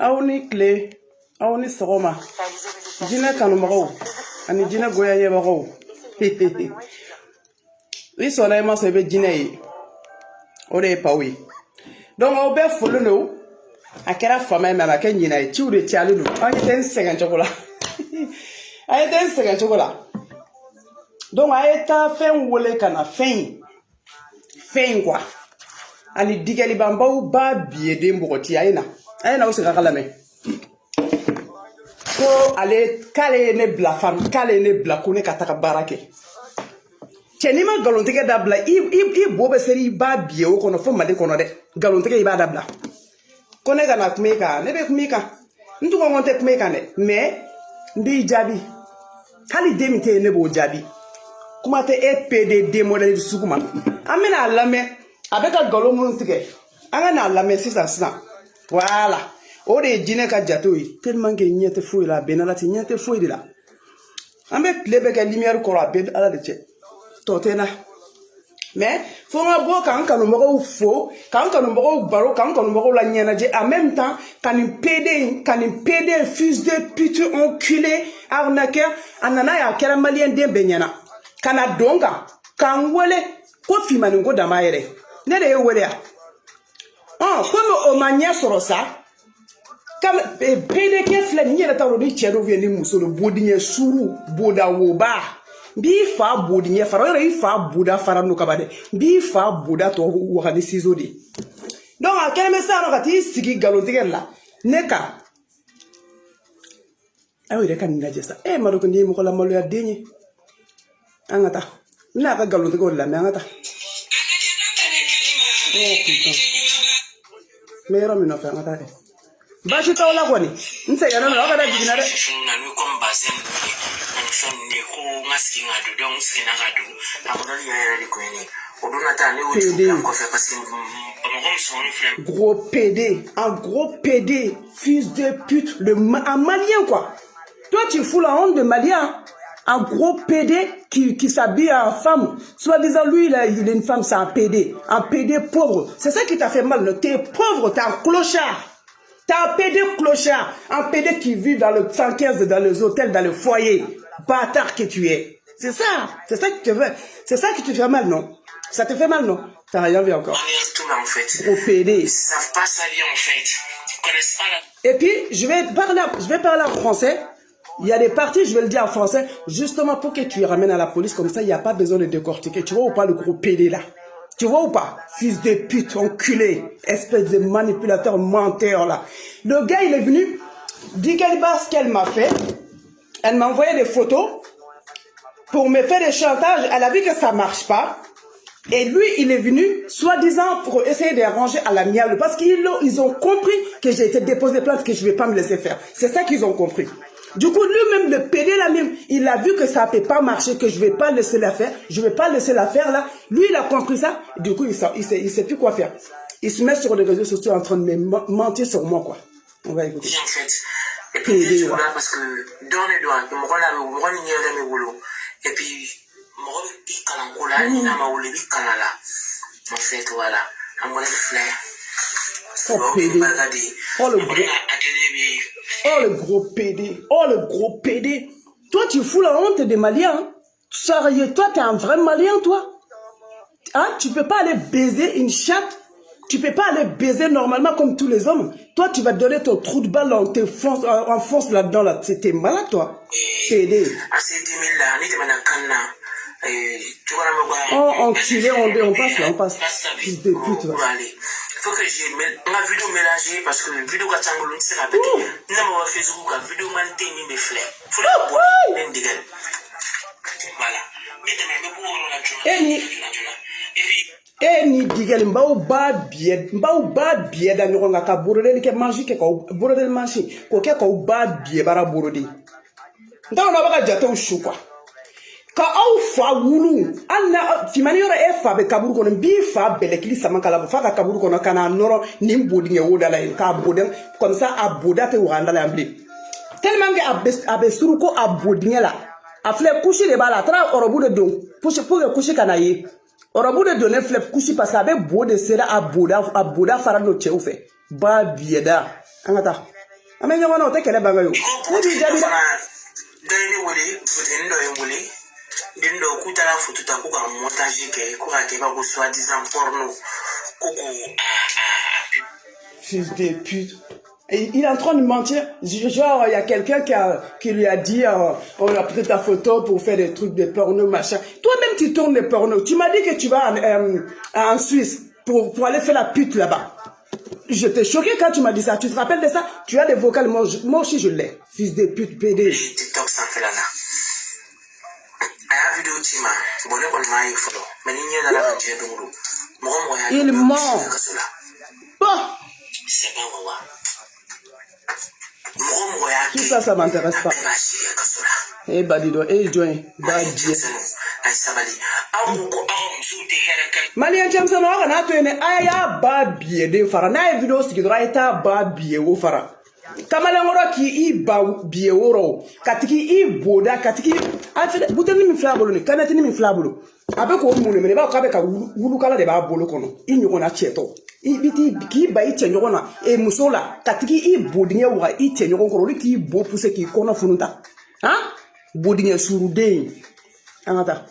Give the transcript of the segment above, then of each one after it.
aw ni tile aw ni sɔgɔma jinɛ kanubagaw ani jinɛ goyayebagaw i sɔnna i ma sɔn i bɛ jinɛ ye o de ye paw ye donc aw bɛɛ foli don a kɛra fama ye mais a ma kɛ ɲina ye ciw de cayalen don an ye tɛ n sɛgɛn cogo la a ye tɛ n sɛgɛn cogo la donc a ye taa fɛn wele ka na fɛn in quoi ani digɛlibanbaw b'a biyeden bɔgɔti a ye na aw segin a ka lamɛn ko k'ale ye ne bila fam k'ale ye ne bila ko ne ka taga baara kɛ cɛ n'i ma nkalontigɛ dabila i bo bɛ seri i b'a biye o kɔnɔ fo Mali kɔnɔ dɛ nkalontigɛ i b'a dabila ko ne kana kuma i kan ne bɛ kuma i kan n tɔgɔ n tɛ kuma i kan dɛ mais n b'i jaabi hali den min tɛ yen ne b'o jaabi kuma tɛ e PD den modèle sugu ma an bɛna a lamɛn a bɛ ka nkalon minnu tigɛ an ka n'a lamɛn sisan voilà o de ye jinɛ ka jatew ye tellement que ɲɛ tɛ foyi la a bɛnna la ten ɲɛ tɛ foyi de la an bɛ tile bɛɛ kɛ lumière kɔrɔ a bɛ ala de cɛ tɔ tɛ n na mais fo n ka bɔ k'an kanubagaw fo k'an kanubagaw baro k'an kanubagaw la ɲɛnajɛ en même temps ka nin PD fils de pute enculé arnaqueur a nana ye a kɛra maliyɛn den bɛɛ ɲɛna ka na don kan k'an wele ko Fimani ko dama yɛrɛ ne de ye wele yan komi o ma ɲɛ sɔrɔ sa PD kɛ filɛ nin yɛrɛ t'a dɔn ni cɛ dɔw bɛ ni muso don bodiɲɛ suru bodawoba n b'i fa bodiɲɛ fara yɔrɔ i fa boda fara n'o kaba dɛ n b'i fa boda tɔ waga ni ciseau de donc a kɛlen bɛ sisan ka t'i sigi nkalontigɛ la ne kan aw yɛrɛ ka nin lajɛ sa e ma dɔn ko nin ye mɔgɔ lamaloya den ye an ka taa n bɛna a ka nkalontigɛw lamɛn an ka taa n bɛ yɔrɔ min nɔfɛ an ka taa kɛ baasi t'aw la kɔni n sɛgɛnna aw ka da jiginna dɛ gros PD, un gros PD, fils de pute, un malien quoi. Toi tu fous la honte de malien, un gros PD qui s'habille en femme. Soi-disant lui il est une femme, c'est un PD pauvre. C'est ça qui t'a fait mal, t'es pauvre, t'es un clochard. T'es un PD clochard, un PD qui vit dans le 115, dans les hôtels, dans le foyer. Bâtard que tu es. C'est ça que tu veux. C'est ça qui te fait mal, non? Ça te fait mal, non? T'as rien vu encore. En fait. Gros PD. Ils savent pas s'allier en fait. Ils connaissent pas la... Et puis, je vais parler en français. Il y a des parties, je vais le dire en français, justement pour que tu ramènes à la police, comme ça, il n'y a pas besoin de décortiquer. Tu vois ou pas le gros PD là? Tu vois ou pas? Fils de pute, enculé, espèce de manipulateur, menteur là. Le gars, il est venu, dit ce qu'elle m'a fait. Elle m'a envoyé des photos pour me faire des chantages. Elle a vu que ça ne marche pas. Et lui, il est venu, soi-disant, pour essayer de ranger à l'amiable. Parce qu'ils ont compris que j'ai été déposé plainte, que je ne vais pas me laisser faire. C'est ça qu'ils ont compris. Du coup, lui-même, le PD là-même, il a vu que ça ne peut pas marcher, que je ne vais pas laisser la faire. Je ne vais pas laisser la faire là. Lui, il a compris ça. Du coup, il ne sait plus quoi faire. Il se met sur les réseaux sociaux en train de me mentir sur moi, quoi. On va écouter. En fait. Et puis, PD, là, parce que dans les doigts, et puis, en fait, voilà. Oh, PD. Le gros PD. Oh, le gros PD. Toi, tu fous la honte des Maliens. Hein? Sérieux, toi, t'es un vrai Malien, toi. Hein? Tu peux pas aller baiser une chatte. Tu peux pas aller baiser normalement comme tous les hommes. Toi, tu vas donner ton trou de balle, on t'enfonce là-dedans. Là. T'es malade, toi. PD. Oh, enculé, on passe là, on passe. Fils de pute, là. Il faut que j'ai ma vidéo mélangée parce que la vidéo que tu as mis, c'est répété. Nous avons fait Facebook, la vidéo m'a été mis fleurs. Il faut la boire, voilà. Ni digel mbaw ba biye da ɲɔgɔn kan ka borodeli kɛ mansi kɛ ka borodeli mansi k'o kɛ k'aw ba biye bara borodi n t'a dɔn aw bɛ ka jatew su quoi ka aw fa wulu hali na Fimani yɔrɔ e fa bɛ kaburu kɔnɔ n b'i fa bɛlɛkili sama ka la f'a ka kaburu kɔnɔ ka n'a nɔrɔ nin bodiŋɛ wo da la yen k'a boda comme ça a boda tɛ waga an da la yan bilen tellement que a bɛ suru ko a bodiŋɛ la a filɛ kusi de b'a la a taara ɔrɔbu de don pour que kusi kana ye ɔrɔbu de donnen filɛ kusi parce que a bɛ bo de sera a boda fara dɔ cɛw fɛ ba biyɛda an ka taa Ame ɲɔgɔn na o tɛ kɛlɛ ban yo. Ne b'i jaabi dɛ. Dani wele, futeni dɔ ye wele. Den dɔ k'u taara photo ta ko ka montage kɛ ko ka kɛ ba ko soi-disant porno. Fils de pute. Et il est en train de mentir. Genre, il y a quelqu'un qui lui a dit on a pris ta photo pour faire des trucs de porno, machin. Toi-même, tu tournes des pornos. Tu m'as dit que tu vas en Suisse pour aller faire la pute là-bas. J'étais choqué quand tu m'as dit ça. Tu te rappelles de ça? Tu as des vocales, moi aussi je l'ai. Fils de pute, PD. TikTok sans fait là. La vidéo tu m'as. Bon, on m'a eu photo. Mais il y a la vidéo de il ment. Bon. C'est pas moi. Tout ça, ça m'intéresse pas. Eh, Badido, eh, Join, Badido. Malien Jameson, on a tenu aya babier de fara. Na vidéo si kidra eta babier o fara. Kamalangoro ki I ba bieworo. Katiki I boda, katiki. Afede, buteni mi flabolo ni, kanetini mi flabolo. Abe ko mune mene ba ka be ka wulu kala de ba bolo kono. I nyogona cheto. I biti ki ba I nyogona e musola. Katiki I bodinye wa I nyogona ko ri ki bo puse ki kono fununta. Ha? Bodinye surude. Anata.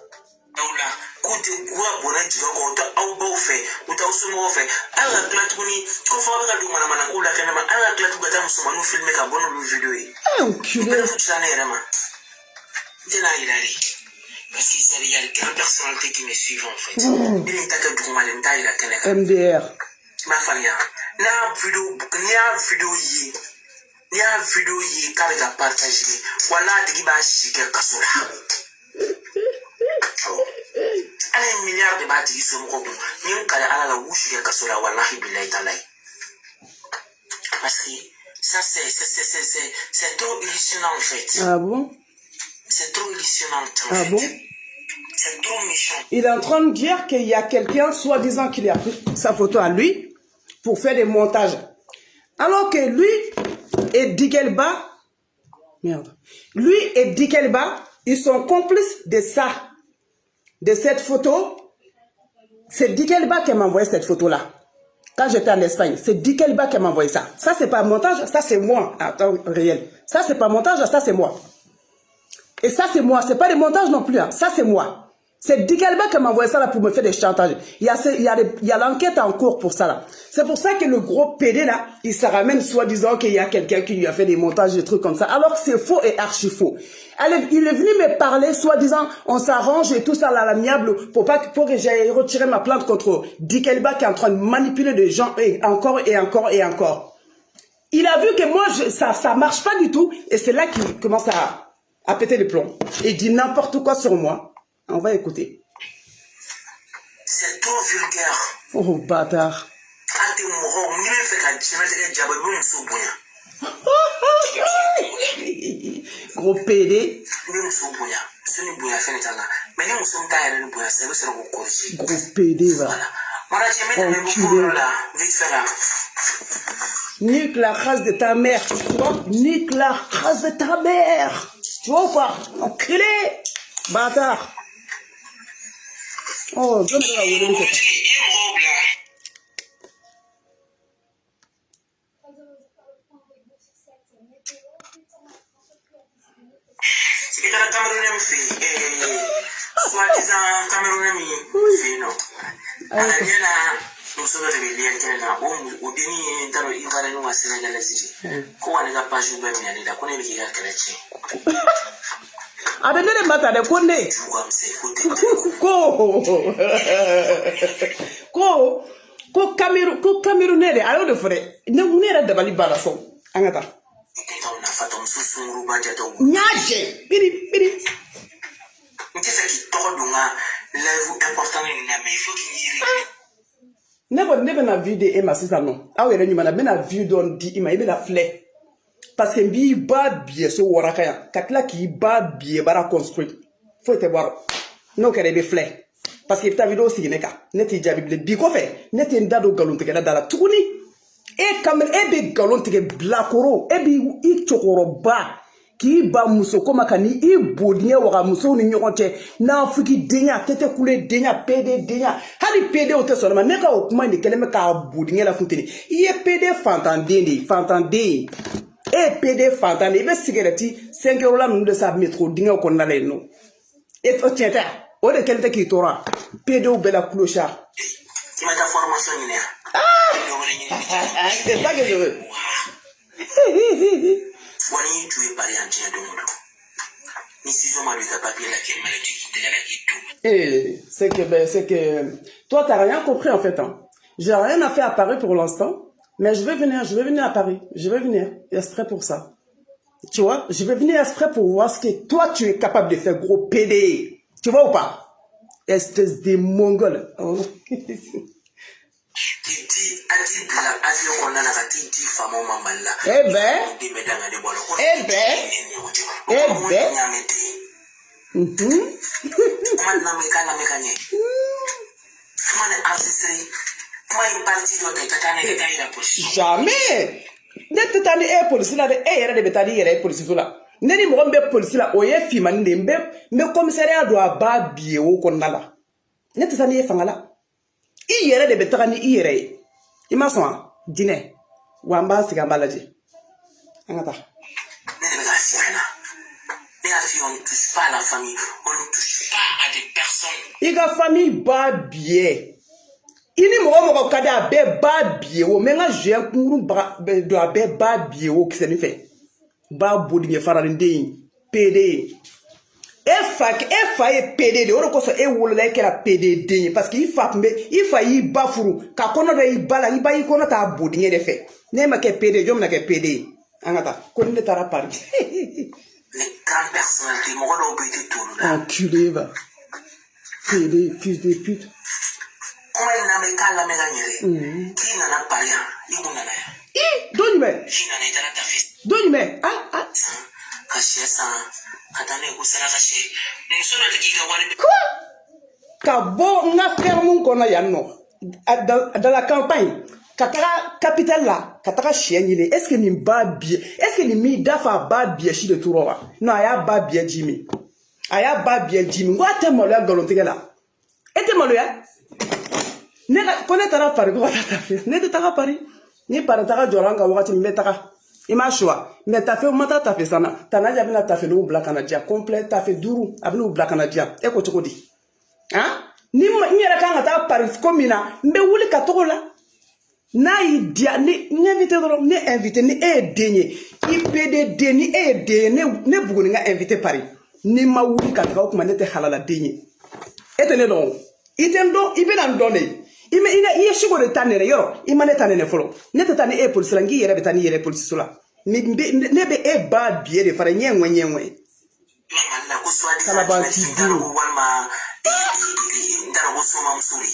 Côté quoi bon à dire qu'on a beau fait ou t'as aussi mauvais fait à la classe qu'on y qu'on fait avec le manama ou la canama à la classe qu'on a musulman nous filmer qu'à bon le vidéo enculé ça n'est vraiment c'est là il allait parce qu'il y a des grandes personnalités qui me suivent en fait il est à tout mal il est à la télé MDR ma famille na vidéo yi qu'avec à partager voilà tu vas chier kasola un milliard de bâtis sont beaucoup. Ni un cas à la bouche de Kassola, wallahi billahi talai. Parce que ça c'est trop illusionnant en fait. Ah bon? C'est trop illusionnant en fait. Ah bon? C'est trop méchant. Il est en train de dire qu'il y a quelqu'un, soi-disant qu'il a pris sa photo à lui pour faire des montages. Alors que lui et Dikelba, merde, lui et Dikelba, ils sont complices de ça. De cette photo, c'est Dikelba qui m'a envoyé cette photo-là. Quand j'étais en Espagne, c'est Dikelba qui m'a envoyé ça. Ça, c'est pas montage, ça, c'est moi. Attends, réel. Ça, c'est pas montage, ça, c'est moi. Et ça, c'est moi. C'est pas des montages non plus. Hein. Ça, c'est moi. C'est Dikelba qui m'a envoyé ça là pour me faire des chantages. Il y a l'enquête en cours pour ça là. C'est pour ça que le gros PD là, il se ramène soi-disant qu'il y a quelqu'un qui lui a fait des montages, des trucs comme ça. Alors que c'est faux et archi faux. Il est venu me parler, soi-disant, on s'arrange et tout ça à l'amiable pour que j'aille retirer ma plainte contre Dikelba qui est en train de manipuler des gens et encore et encore et encore. Il a vu que moi, ça marche pas du tout et c'est là qu'il commence à péter les plombs. Et il dit n'importe quoi sur moi. On va écouter. C'est trop vulgaire. Oh, bâtard. Gros PD. Gros PD, va. Enculé. Nique la race de ta mère, tu vois? Nique la race de ta mère. Tu vois ou pas? Enculé. Bâtard. Oh, donne-moi la wéré. C'est la Camerounais fille. Soi-disant Camerounais fille, non. Alors, il y a nous sommes réveillés au déni dans le Ivoire nous à Sénégal les Comment on a pas joué bien là qu'on est bien chrétien. Abe nene mata de konde. Ko Camerounais de ayo de fere. Ne munere de bali bala so. Angata. Nyaje. Biri. Ne na video e masisa no. Awo ere nyuma na be na video don di ima e be na flare. Parce que bi ba bie so waraka ya katla ki ba bie bara construit faut te voir no kere be flare parce que ta vidéo si neka neti jabi bi ko fe neti ndado galon te da la tuguni e kamel e be galon te blakoro e bi I chokoro ba ki ba muso koma kani I bodie waka muso ni nyokonte na fuki denya tete kule denya PD denya hali PD o te so na neka o kuma ni keleme ka bodie la futeni I PD fantandende e PD fantan il be cigarette 5 € la nous de sa métro dinga ko na le no et to tienta o de kelta ki tora PD ou bela clochard tu m'as ta formation ni c'est ça que je veux wani tu es pari en tien de monde ni si je m'arrive à papier la qui maladie de la et c'est que toi t'as rien compris en fait hein. J'ai rien à faire à Paris pour l'instant. Mais je vais venir à Paris. Je vais venir exprès pour ça. Tu vois, je vais venir exprès pour voir ce que toi tu es capable de faire, gros PD. Tu vois ou pas? Espèce de mongol. Oh. Jamais. Ne te tani e police la de e yɛrɛ de bɛ taa di yɛrɛ police la. Ne ni mɔgɔ min bɛ police la o ye fimani de n bɛ commissariat don a ba biye o kɔnɔna la. Ne tɛ taa ni e fanga la. I yɛrɛ de bɛ taga ni i yɛrɛ ye. I ma sɔn wa? Jinɛ. Wa n b'a sigi an b'a lajɛ. An ka taa. Ne de bɛ ka f'i ɲɛna. Ne y'a f'i ye on ne touche pas à la famille, on ne touche pas à des personnes. I ka famille ba biye. Ini mɔgɔ ka di a bɛɛ ba biye o mais n ka jouer kunkuru don a bɛɛ ba biye o kisɛ nin fɛ ba bodiɲɛ faralen den PD e fa ye PD de o de kosɔn e wolola e kɛra PD den ye parce que i fa y'i ba furu ka kɔnɔ dɔ i ba la i ba y'i kɔnɔ ta bodiɲɛ de fɛ ne ma kɛ PD jɔn bɛna kɛ PD ye an ka taa ko ni ne taara Paris. Les grandes personnalités mɔgɔ dɔw bɛ yen t'olu la. Enculé va PD fils de pute. Comment il n'a pas la médaille? Qui n'en a pas rien? Il n'en a rien. Donne-moi. Qui n'en a pas fait? Donne-moi. Ah. Caché ça. Attendez, vous savez caché. Nous sommes à qui gagne? Quoi? Kabo n'a ferme qu'on a yanno. Dans la campagne. Katara capitale là. Katara chien il est. Est-ce que ni ba bien? Est-ce que ni mi dafa ba bien chi de Tourowa? Non, aya ba bien Jimmy. Aya ba bien Jimmy. Wa te molo ya galontige là. Ete molo ya? Ne connais ta Paris ko ta fait ne te ta Paris ni para ta joranga wakati mbetaka ima choix mais ta fait mata ta fait sana tana jabina ta fait no black canadien complet ta fait duru abino black canadien e ko toko di hein ni yera kanga ta Paris komina mbe wuli ka toko la na idia ni invité do ni invité ni e denye IPD ni e de ne buguni nga invité Paris ni ma wuli ka ta kuma ne te halala denye etene don itendo ibena ndone ina shigo de tanere yoro imane tanene folo nete tane e police la ngi yere be tane yere police sula ne be e ba biye de fara nyenwe la ko swadi kala ba ti duru walma ndara ko soma msuri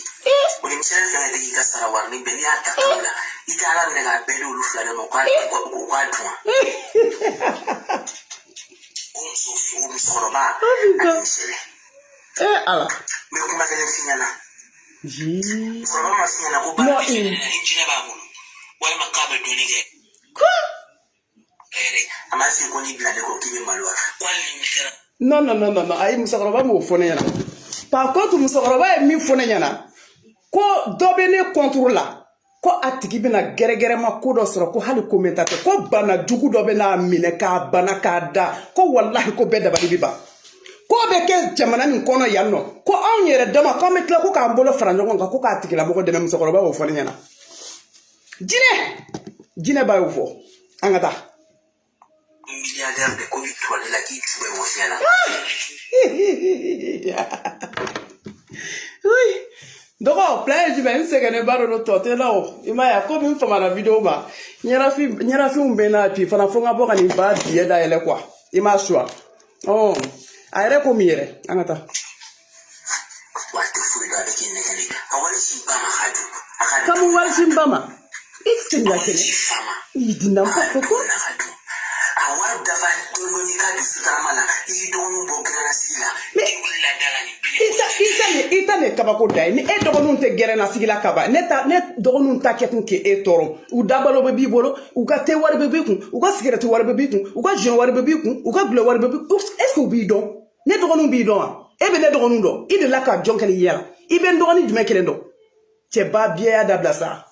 oni mchana kana de ka sara warni be ya ta kala itala ne ga be lu fla mo kwa twa on so roba ala me ko ma kele finyana non. Aïe, Moussakoroba m'a fourni. Par contre, Moussakoroba est mis fourni. Ko dobene contrôle là. Ko atiki bina gere ma ko do soro ko hali commentateur ko bana jugu do bena mine ka bana ka da ko wallahi ko beda bali biba. Ko be ke jamana min kono yanno ko on yere dama ko metla ko ka mbolo fara ngonga ko ka tikila mo ko dena Moussakoroba wo fo nyana jine ba wo fo angata milliardaire de ko victoire la ki tube wo fiana oui donc plein je vais se gagner baro no tote là ima ya ko min fama na video ba nyara fi mbena pi fana fonga boka ni ba biye da ele kwa ima shwa oh ayre ko mire angata wato fuida da kin ne kane awal shi ba ma hadu kamu wal shi ba ma extend ya kene idi na ko ko awal da va to no ni ka du sutamana idi don bo kana sila illa dala ni ita ne kaba ko dai ni e dogonun te gere na sigila kaba ne dogonun ta ketun ke e toro u dabalo be bibolo u ka te war be bikun u ka sigareti war be bikun u ka jean war be bikun u ka bleu war be bikun est-ce que bi don ne dogonun bi don e be ne dogonun do ide la ka jonkeli yela ibe ndogoni dume kele do che ba biya da blasa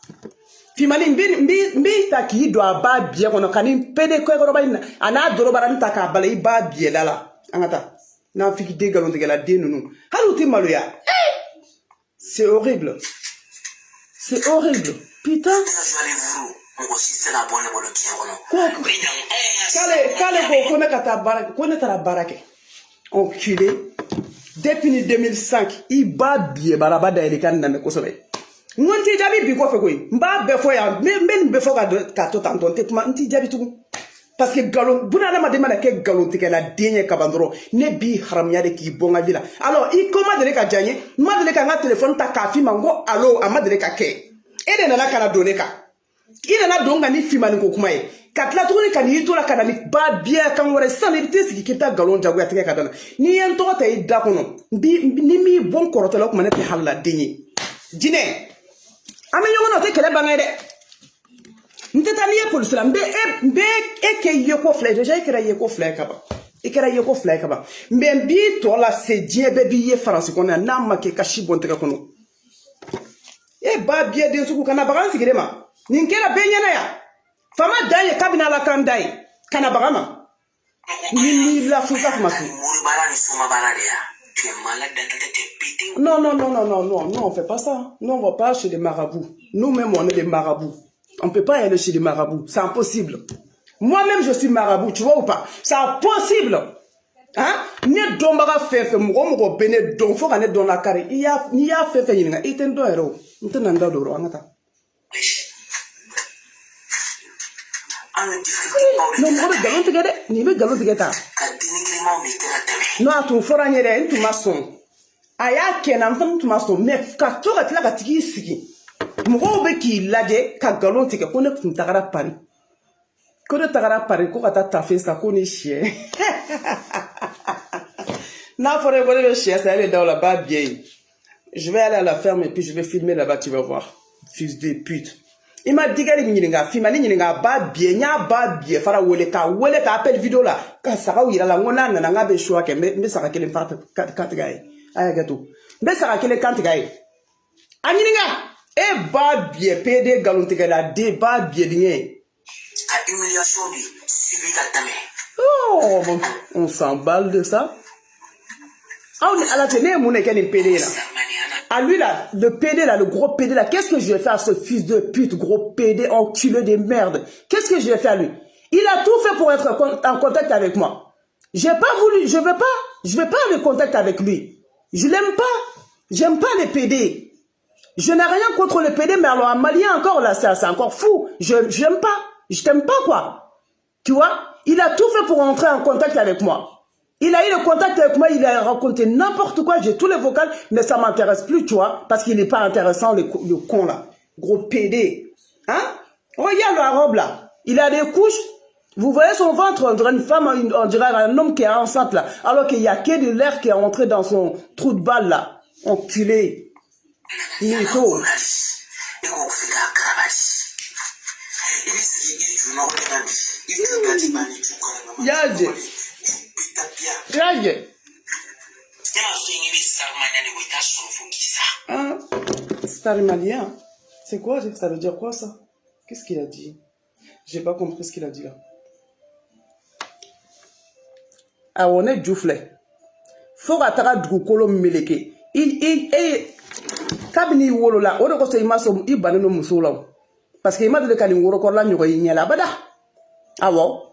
Fimani mbi ta ki do aba bien kono kani pede ko ko bana ana do bara nta ka bala iba bien dala angata na fiki de galon de la de nunu haluti maluya c'est horrible putain kale ko ne kata bara ko ne tara barake enculé depuis 2005 iba bien baraba da ele kan na me ko sobe ngonti jabi bi ko fe koy mba be fo ya men be fo ka to tanton te tuma nti jabi tu parce que galon buna na madema na ke galon te la denye kabandro ne bi haramnya de ki bonga vila alors il comment de ka janye ma de ka nga téléphone ta ka fi mango allo amadre ka ke e de na la kana donner ka ina na donga ni fi mani ko kuma e katla to ni kan yito la kana ni ba bia kan wore sanité siki kita galon jago ya te ka dana ni en to ta ida kono ni mi bon koroto la kuma ne te halla denye jine ame yongo no te kele bangay de nteta ni police la mbe ke yeko fly déjà ikera yeko fly kaba mbe bi to la se die be bi ye france kono na make ka shibonte ka kono e ba bie de suku kana bagan sigire ma ninkera benyana ya fama daye kabina la kandai kana bagama ni la fuka fama su non, on fait pas ça. Nous, on va pas chez les marabouts. Nous-mêmes, on est des marabouts. On peut pas aller chez les marabouts. C'est impossible. Moi-même, je suis marabout, tu vois ou pas? C'est impossible. Hein? Ne dombara fait, mo bene don, faut qu'on ait dans la carré. Il y a fait, il t'en doit héros. Il t'en doit d'oro, en attendant. Non, ni me galon tigeta. Non, tu fora nyere, tu maçon. Aya kenan fam tu maso me ka to ka tila ka tigi sigi mo be ki laje ka galon tige ko ne kun tagara Paris ko ka ta fe sa ko ni chien na forêt ko le chien ça elle est dans la bas bien je vais aller à la ferme et puis je vais filmer là-bas tu vas voir fils de pute il m'a dit gari nyinga filmani nyinga ba bien fara wole ka appel vidéo là ka saka wira la ngona na nga be choix ke me saka kele part kat gay aya gato be saka kele kant gay anyinga e ba bien pd galon te la de ba bien dingue a humiliation di subi ta tame oh bon, on s'emballe de ça à la télé mon est quel PD là. À lui là, le PD là, le gros PD là, qu'est-ce que je vais faire à ce fils de pute, gros PD, enculé de merde? Qu'est-ce que je vais faire à lui? Il a tout fait pour être en contact avec moi. J'ai pas voulu, je vais pas aller en contact avec lui. Je l'aime pas. J'aime pas les PD. Je n'ai rien contre les PD, mais alors un Malien encore là, c'est encore fou. J'aime pas. Je t'aime pas quoi. Tu vois? Il a tout fait pour entrer en contact avec moi. Il a eu le contact avec moi, il a raconté n'importe quoi, j'ai tous les vocales, mais ça m'intéresse plus, tu vois, parce qu'il n'est pas intéressant, le con là. Gros PD. Hein? Regarde la robe là. Il a des couches. Vous voyez son ventre, on dirait une femme, on dirait un homme qui est enceinte là. Alors qu'il n'y a que de l'air qui est entré dans son trou de balle là. Enculé. Mytho. Yadje. Ah, star malien. C'est quoi? Ça veut dire quoi ça? Qu'est-ce qu'il a dit? J'ai pas compris ce qu'il a dit là. Ah, on est djouflé. Faut qu'atara djoukolo meleke. Kabini wolo la, on ko sey maso ibane no musula. Parce que il m'a dit que woro ko la ñogo yi ñela bada. Awo.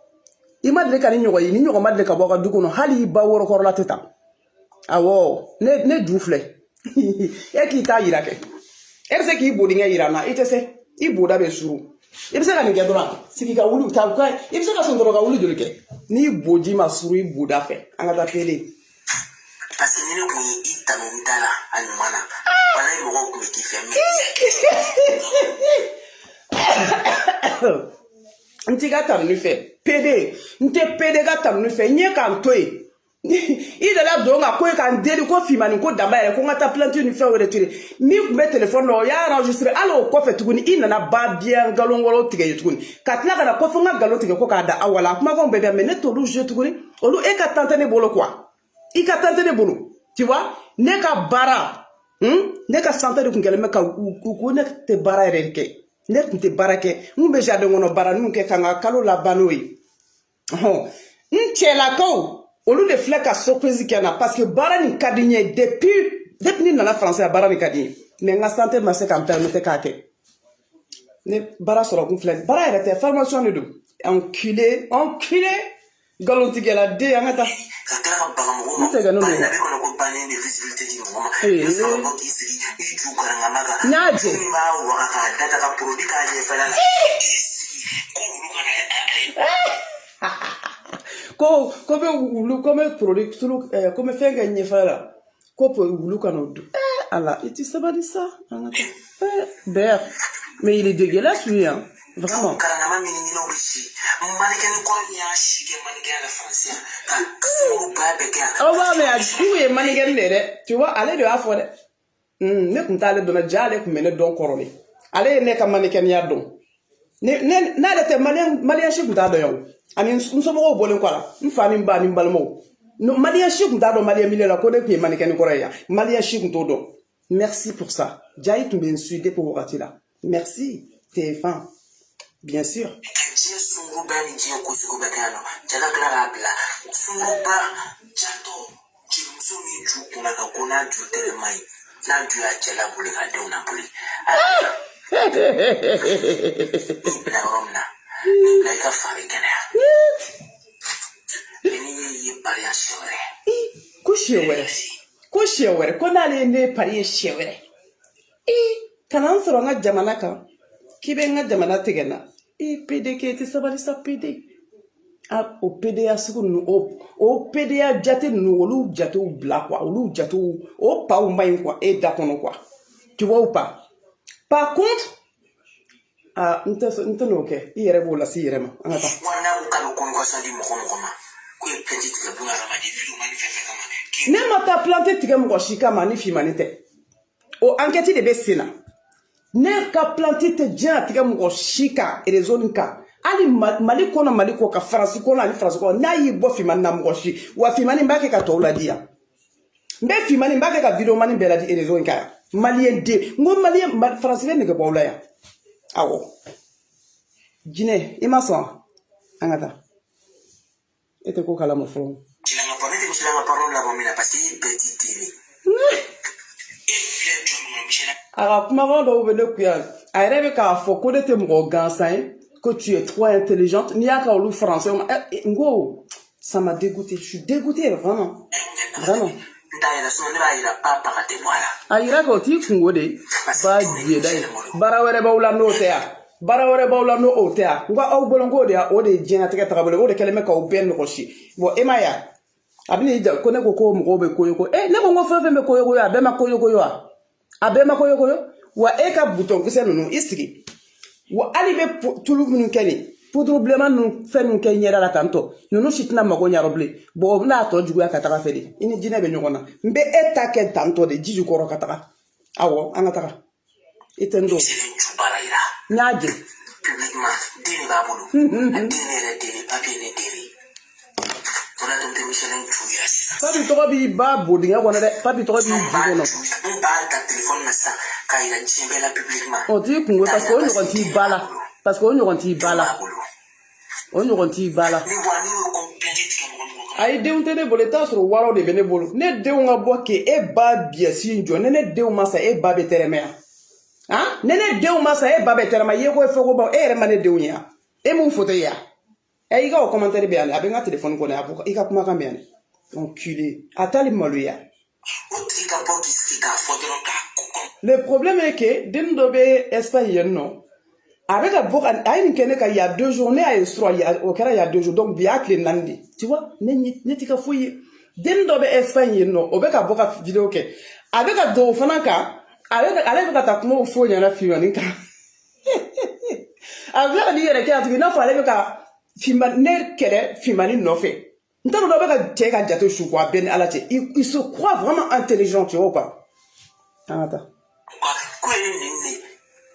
Il m'a dit que ñogo yi ni ñogo ma de ka boka duko no hali ba woro ko la teta. Awo, ne djouflé. E ki ta yira ke. E se ki bodi nga yira na, ite se i boda be suru. E se ka ni ke dora, siki ka wulu ta ko, e se ka son dora ka wulu jole ke. Ni boji ma suru i boda fe. Anga ta pele. Parce que ni ko yi tanu ndala anumana. Wala i mo ko ki fe mi. Nti ga tanu fe. PD, nte PD ga tanu fe, nye kan toy. Il est là donc à quoi quand délire quoi filmer quoi d'abord quoi ta plante une fait retirer mi met téléphone là ya enregistré alors quoi fait tout il n'en a pas bien galon wolo tige tout quand là kana quoi fonga galon tige quoi kada awala kuma ko bébé mais ne to lu je tout olu e ka tante ne bolo quoi il ka tante ne bolo tu vois ne ka bara ne ka santé de kungele me ka ku ne te bara ereke ne tun tɛ baara kɛ n bɛ jardin kɔnɔ baaraninw kɛ ka n ka kalo laban n'o ye n cɛlakaw olu de filɛ ka surprise kɛ na parce que baara nin ka di n ye depuis ni nana français baara nin ka di n ye mais n ka santé ma se ka n permettre k'a kɛ ne baara sɔrɔ kun filɛ baara yɛrɛ tɛ formation de don enculé nkalontigɛla den an ka taa ka tila ka baga mɔgɔ ma bari na bɛ kɔnɔ ko bannen de visibilité di mɔgɔ ma i bɛ sɔrɔ bɔ k'i sigi i ju garangama kan n y'a jɛ min b'a waga k'a data ka produit k'a ɲɛfɛla la k'i sigi ko wulu kana ko bɛ wulu ko bɛ produit ko bɛ fɛn kɛ ɲɛfɛla la ko wulu kana o dun ala i ti sabali sa an ka taa bɛɛ mais il est dégueulasse lui hein vraiment karangama min ni n'o bɛ si manikɛni kɔrɔ min y'a si kɛ manikɛya la français ka sababu ba bɛɛ kɛ aw b'a mɛn u ye manikɛni de dɛ tu vois ale de y'a fɔ dɛ ne tun t'ale dɔn ja ale tun bɛ ne dɔn kɔrɔlen ale ye ne ka manikɛniya dɔn n'ale tɛ maliyɛn si tun t'a dɔn yan ani n somɔgɔw bɔlen kɔ a la n fa ni n ba ni n balimaw maliyɛn si tun t'a dɔn maliyɛn milieu la ko ne tun ye manikɛni kɔrɔ ye yan maliyɛn si tun t'o dɔn merci pour ça Jayi tun bɛ n suit depuis o wagati la merci TF1 bien sûr diɲɛ sunguruba ni diɲɛ kojugu bɛɛ kɛ yan nɔ cɛ ka tila k'a bila sunguruba jatɔ cɛmuso min ju kunna ka ko n'a ju tɛrɛ ma ɲi n'a ju y'a cɛ laboli ka denw laboli n'i bila yɔrɔ min na n'i bila i ka fari kɛnɛya n'i ye pariya siɲɛ wɛrɛ ko siɲɛ wɛrɛ ko n'ale ye ne pari ye siɲɛ wɛrɛ kana n sɔrɔ n ka jamana kan k'i bɛ n ka jamana tigɛ n na PDK tɛ sabali sa PD o PDA sugu ninnu o PDA jate ninnu olu jatew bila quoi olu jatew o paw ma ɲi quoi e da kɔnɔ quoi tu vois ou pas par contre n tɛ n'o kɛ i yɛrɛ b'o lase i yɛrɛ ma an ka taa. wa n'a ko k'a bɛ convocation di mɔgɔ mɔgɔ ma ko ye plainte tigɛ buna hadamaden vidéo ni fɛn fɛn kama. ne ma taa plainte tigɛ mɔgɔ si kama ni finmani tɛ o enquête de bɛ sen na ne ka plainte tɛ diɲɛ tigɛ mɔgɔ si kan réseau nin kan hali mali kɔnɔ mali kɔ ka faransi kɔnɔ ani faransi kɔnɔ n'a y'i bɔ finmani na mɔgɔ si wa finmani b'a kɛ ka tɔw ladi yan n bɛ finmani b'a kɛ ka vidéo mani bɛɛ ladi réseau in kan yan maliyɛn den n ko maliyɛn faransi bɛ nege bɔ aw la yan awɔ jinɛ i ma sɔn an ka taa e tɛ ko kalama fɔlɔ. ne tɛ misilanga parole labɔ min na parce que i bɛɛ t'i teri a ka kumakan dɔw bɛ ne kun yan a yɛrɛ bɛ k'a fɔ ko ne tɛ mɔgɔ gansan ye que tu es trop intelligente n'i y'a ka olu français ma n ko ça m'a dégoûté je suis dégoûté vraiment vraiment. a yira k'o t'i kungo de b'a jɛda ye baara wɛrɛ b'aw la n'o tɛ yan baara wɛrɛ b'aw la n'o tɛ yan n ko aw bolo ko o de ye diɲɛlatigɛ tagabolo o de kɛlen bɛ k'aw bɛɛ nɔgɔsi bon e ma ye a bɛ n'i ja ko ne ko mɔgɔw bɛ koyoko ne ko n ko fɛn fɛn bɛ koyoko a bɛɛ ma koyoko wa a bɛɛ ma koyoko wa e ka butɔnkisɛ ninnu i sigi wa hali bɛ tulu minnu kɛ nin poudre bilenman ninnu fɛn ninnu kɛ ɲɛda la tantɔ ninnu si tɛna mago ɲarɔ bilen bon o bɛna tɔ juguya ka taga fɛ de i ni jinɛ bɛ ɲɔgɔn na n bɛ e ta kɛ tantɔ de ji jukɔrɔ ka taga awɔ an ka taga i tɛ n dɔn n y'a jɛ. publiquement den de b'a bolo a den ne yɛrɛ den de papier ne den de o la tun tɛ Michelin juguya sisan. papi tɔgɔ b'i ba bo dingɛ kɔnɔ dɛ papi tɔgɔ b'i bu kɔnɔ. n b'a ta téléphone na sisan k'a yira diɲɛ bɛɛ la publiquement. o t'i kungo parce que o ɲɔgɔn t'i ba la parce que o ɲɔgɔn t'i ba la o ɲɔgɔn t'i ba la. ayi denw tɛ ne bolo i t'a sɔrɔ waraw de bɛ ne bolo ne denw ka bɔ k'e ba biɛsi in jɔ ne ne denw ma sa e ba bɛ tɛrɛmɛ yan ne ne denw ma sa e ba bɛ tɛrɛmɛ ye ko fɛ ko baw e yɛrɛ ma ne denw ye yan e mun fɔtɔ ye yan i ka o commentaire bɛ yan a bɛ n ka téléphone kɔnɔ yan i ka kumakan bɛ yan enculé a t'ale maloya. le problème est que den dɔ bɛ Espagne yen nɔ a bɛ ka bɔ a ye nin kɛ ne kan il y a 2 jours ne y'a ye sɔrɔ o kɛra il y a 2 jours donc bi y'a tile 4 de tu vois ne ti ka foyi ye den dɔ bɛ Espagne yen nɔ o bɛ ka bɔ ka vidéo kɛ a bɛ ka don o fana kan ale bɛ ka taa kumaw fɔ ɲɛna finmani kan a bɛ ka n'i yɛrɛ kɛ yan tugun i n'a fɔ ale bɛ ka ne kɛlɛ finmani nɔfɛ n t'a dɔn dɔ bɛ ka cɛ ka jate su quoi bɛɛ ni ala cɛ il se croit vraiment intelligent tu vois pas an ka taa. ko ye nin de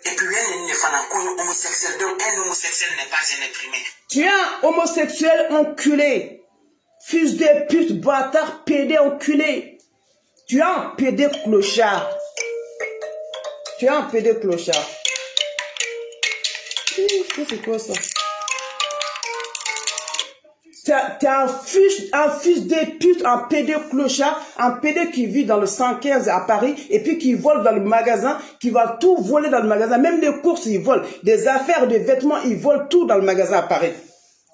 et puis nin de fana ko ye homosexuel donc un homosexuel n'est pas un être humain. Tu es un homosexuel enculé, fils de pute, bâtard, pédé enculé. Tu es un pédé clochard. Tu es un pédé clochard. C'est quoi ça? T'es un fils de pute, un PD clochard, un PD qui vit dans le 115 à Paris et puis qui vole dans le magasin, qui va tout voler dans le magasin. Même des courses, ils volent. Des affaires, des vêtements, ils volent tout dans le magasin à Paris.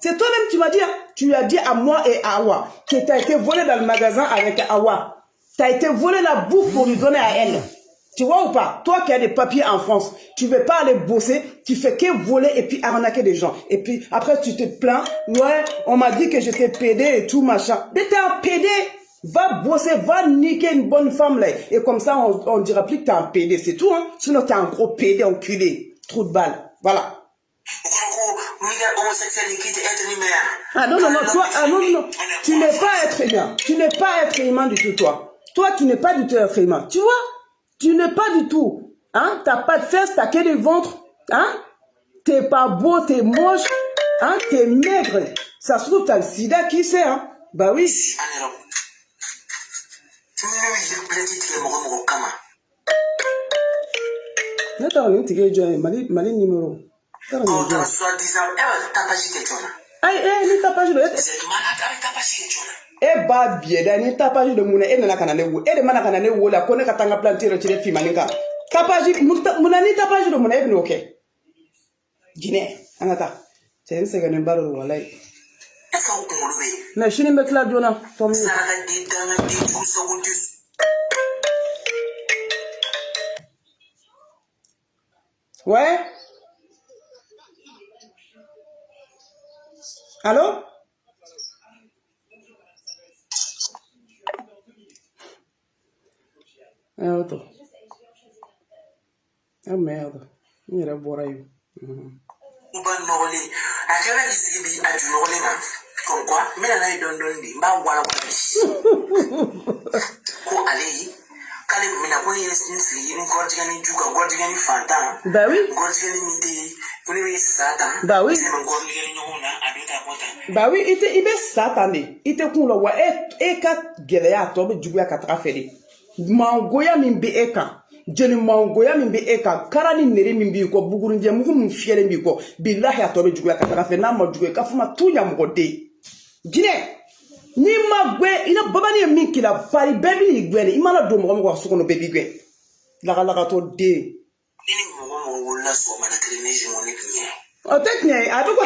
C'est toi-même qui m'as dit, hein? Tu lui as dit à moi et à Awa que tu as été volé dans le magasin avec Awa. Tu as été volé la bouffe pour lui donner à elle. Tu vois ou pas? Toi qui as des papiers en France, tu ne veux pas aller bosser, tu fais que voler et puis arnaquer des gens. Et puis après tu te plains, ouais, on m'a dit que j'étais pédé et tout machin. Mais t'es un pédé, va bosser, va niquer une bonne femme là. Et comme ça on dira plus que t'es un pédé, c'est tout hein. Sinon t'es un gros pédé enculé, trou de balle, voilà. Ah non, non, non, toi, ah non, non, tu n'es pas être humain, tu n'es pas être humain du tout toi. Toi tu n'es pas du tout être humain, tu vois? Tu n'es pas du tout, hein? T'as pas de fesses, t'as que des ventres, hein? T'es pas beau, t'es moche, hein? T'es maigre. Ça se trouve, t'as le sida, qui sait, hein? Bah oui. Attends, on est Mali numéro. E ba bieda ni tapage de muna e nana kana ne wo e de mana kana ne wo la ko ne ka tanga planter ci def fi maninga tapage muna ni tapage de muna e bino ke gine anata sen se ganen baro wallahi na shini me kla jona tom ouais allô. Ah merde, il est bourré. Comme quoi, mais là il donne des bah voilà bah oui. Bah oui. Bah oui, il est satan. Il te coule wa et ka gelea tobe juguya ka trafeli. Mangoya min be eka. Jeni mangoya min be eka. Karani nere min bi ko bugurunje mugu min fiele min ko. Billahi atobe juguya ka trafeli na mo juguya ka fuma tunya mgode. Gine. Ni ma gwe ina babani min kila pari bebi ni gwe ni imana do mo ko sukono bebi gwe. La to de. Ni mo wala so mana trene je mo ne pinye. O tekne adu ko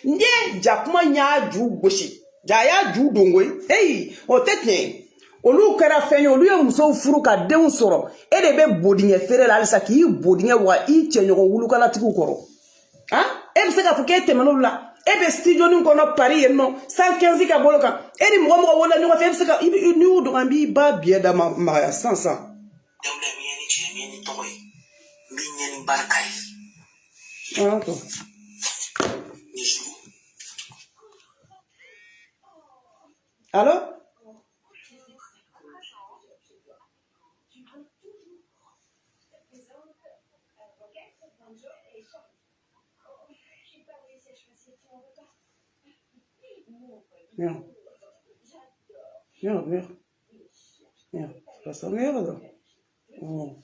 nje jakuma nya ju goshi. Jaya ju dongoi. Hey, o tekne olu kera fenyo olu ye muso furu ka denw soro e de be bodinge fere la alisa ki bodinge wa I chenyo wulu kala tiku koro. Hein? E be se ka fuke temelo la. E be studio ni kono Paris no 115 ka boloka. E di mo wala ni wa fe se ka ni u do ambi ba bie da ma sansa. Dawla mi ni chemi ni toy. Mi ni barkay. Ah ok. Allô? Merde. Merde. C'est pas ça, merde. Oh.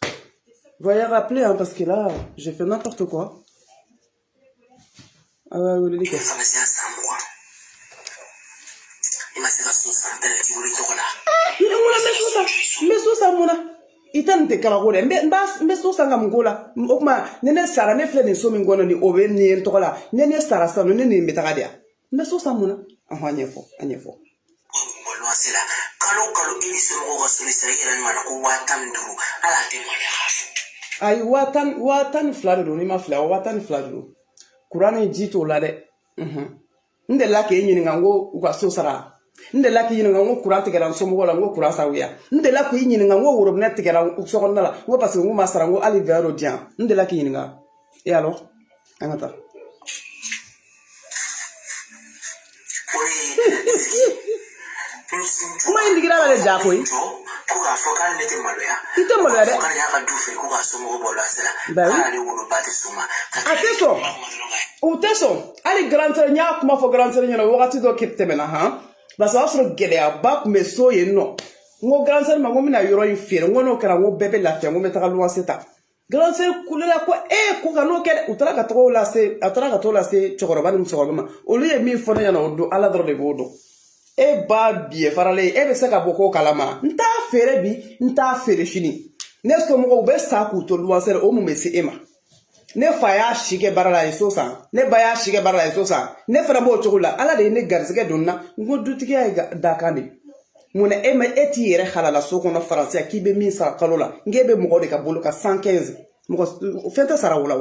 Veuillez rappeler, hein, parce que là, j'ai fait n'importe quoi. Ah ouais, oui, les gars. Itante kala gole mbe so sanga mgola okuma nene sara ne fle ne so mi ngono ni obe ni ntokola nene sara sa no nene mbetaka dia mbe so samuna anyefo ngolo asela kalo ili so go so lisa ira ni mana ko watan duru ala te mole hafu ay watan flado ni ma fla watan flado kurani jito la de nde la ke nyini ngango uga so sara nde la ki nyini ngango kurante ke ran so mo ngo kurasa wiya nde la ko nyini ngango woro net ke ran so ko nala ngo parce que ngo masara ngo ali vero dian nde la ki nyini nga et alors angata kuma indigira la ja ko ko ga fokan ne te maloya ite maloya de fokan ya ka dufe ko ga so mo bolo asela ale wono bate suma ateso uteso ali grantere nya kuma fo grantere nya wakati do kittemena ha basa asro gele aba me soye no ngo grantere ma ngomina yoro infere ngono kara ngo bebe la fe ngo metaka luwa seta galon se kulela ko ko kanu kede utara ka to la se atara ka to la se chokoroba ni chokoroba olu ye mi fone yana odo ala dro de bodo ba bie farale be se ka boko kalama nta fere bi nta fere fini nesko mo be sa ku to luansere o mu mesi ema ne fa ya shige barala iso san ne ba ya shige barala iso san ne fara mo chokula ala de ne garsige donna ngo dutike ya dakani muna ema eti yere halala soko na français ki be min sa kalola ngebe mo de ka bolo ka 115 mo fenta sara wala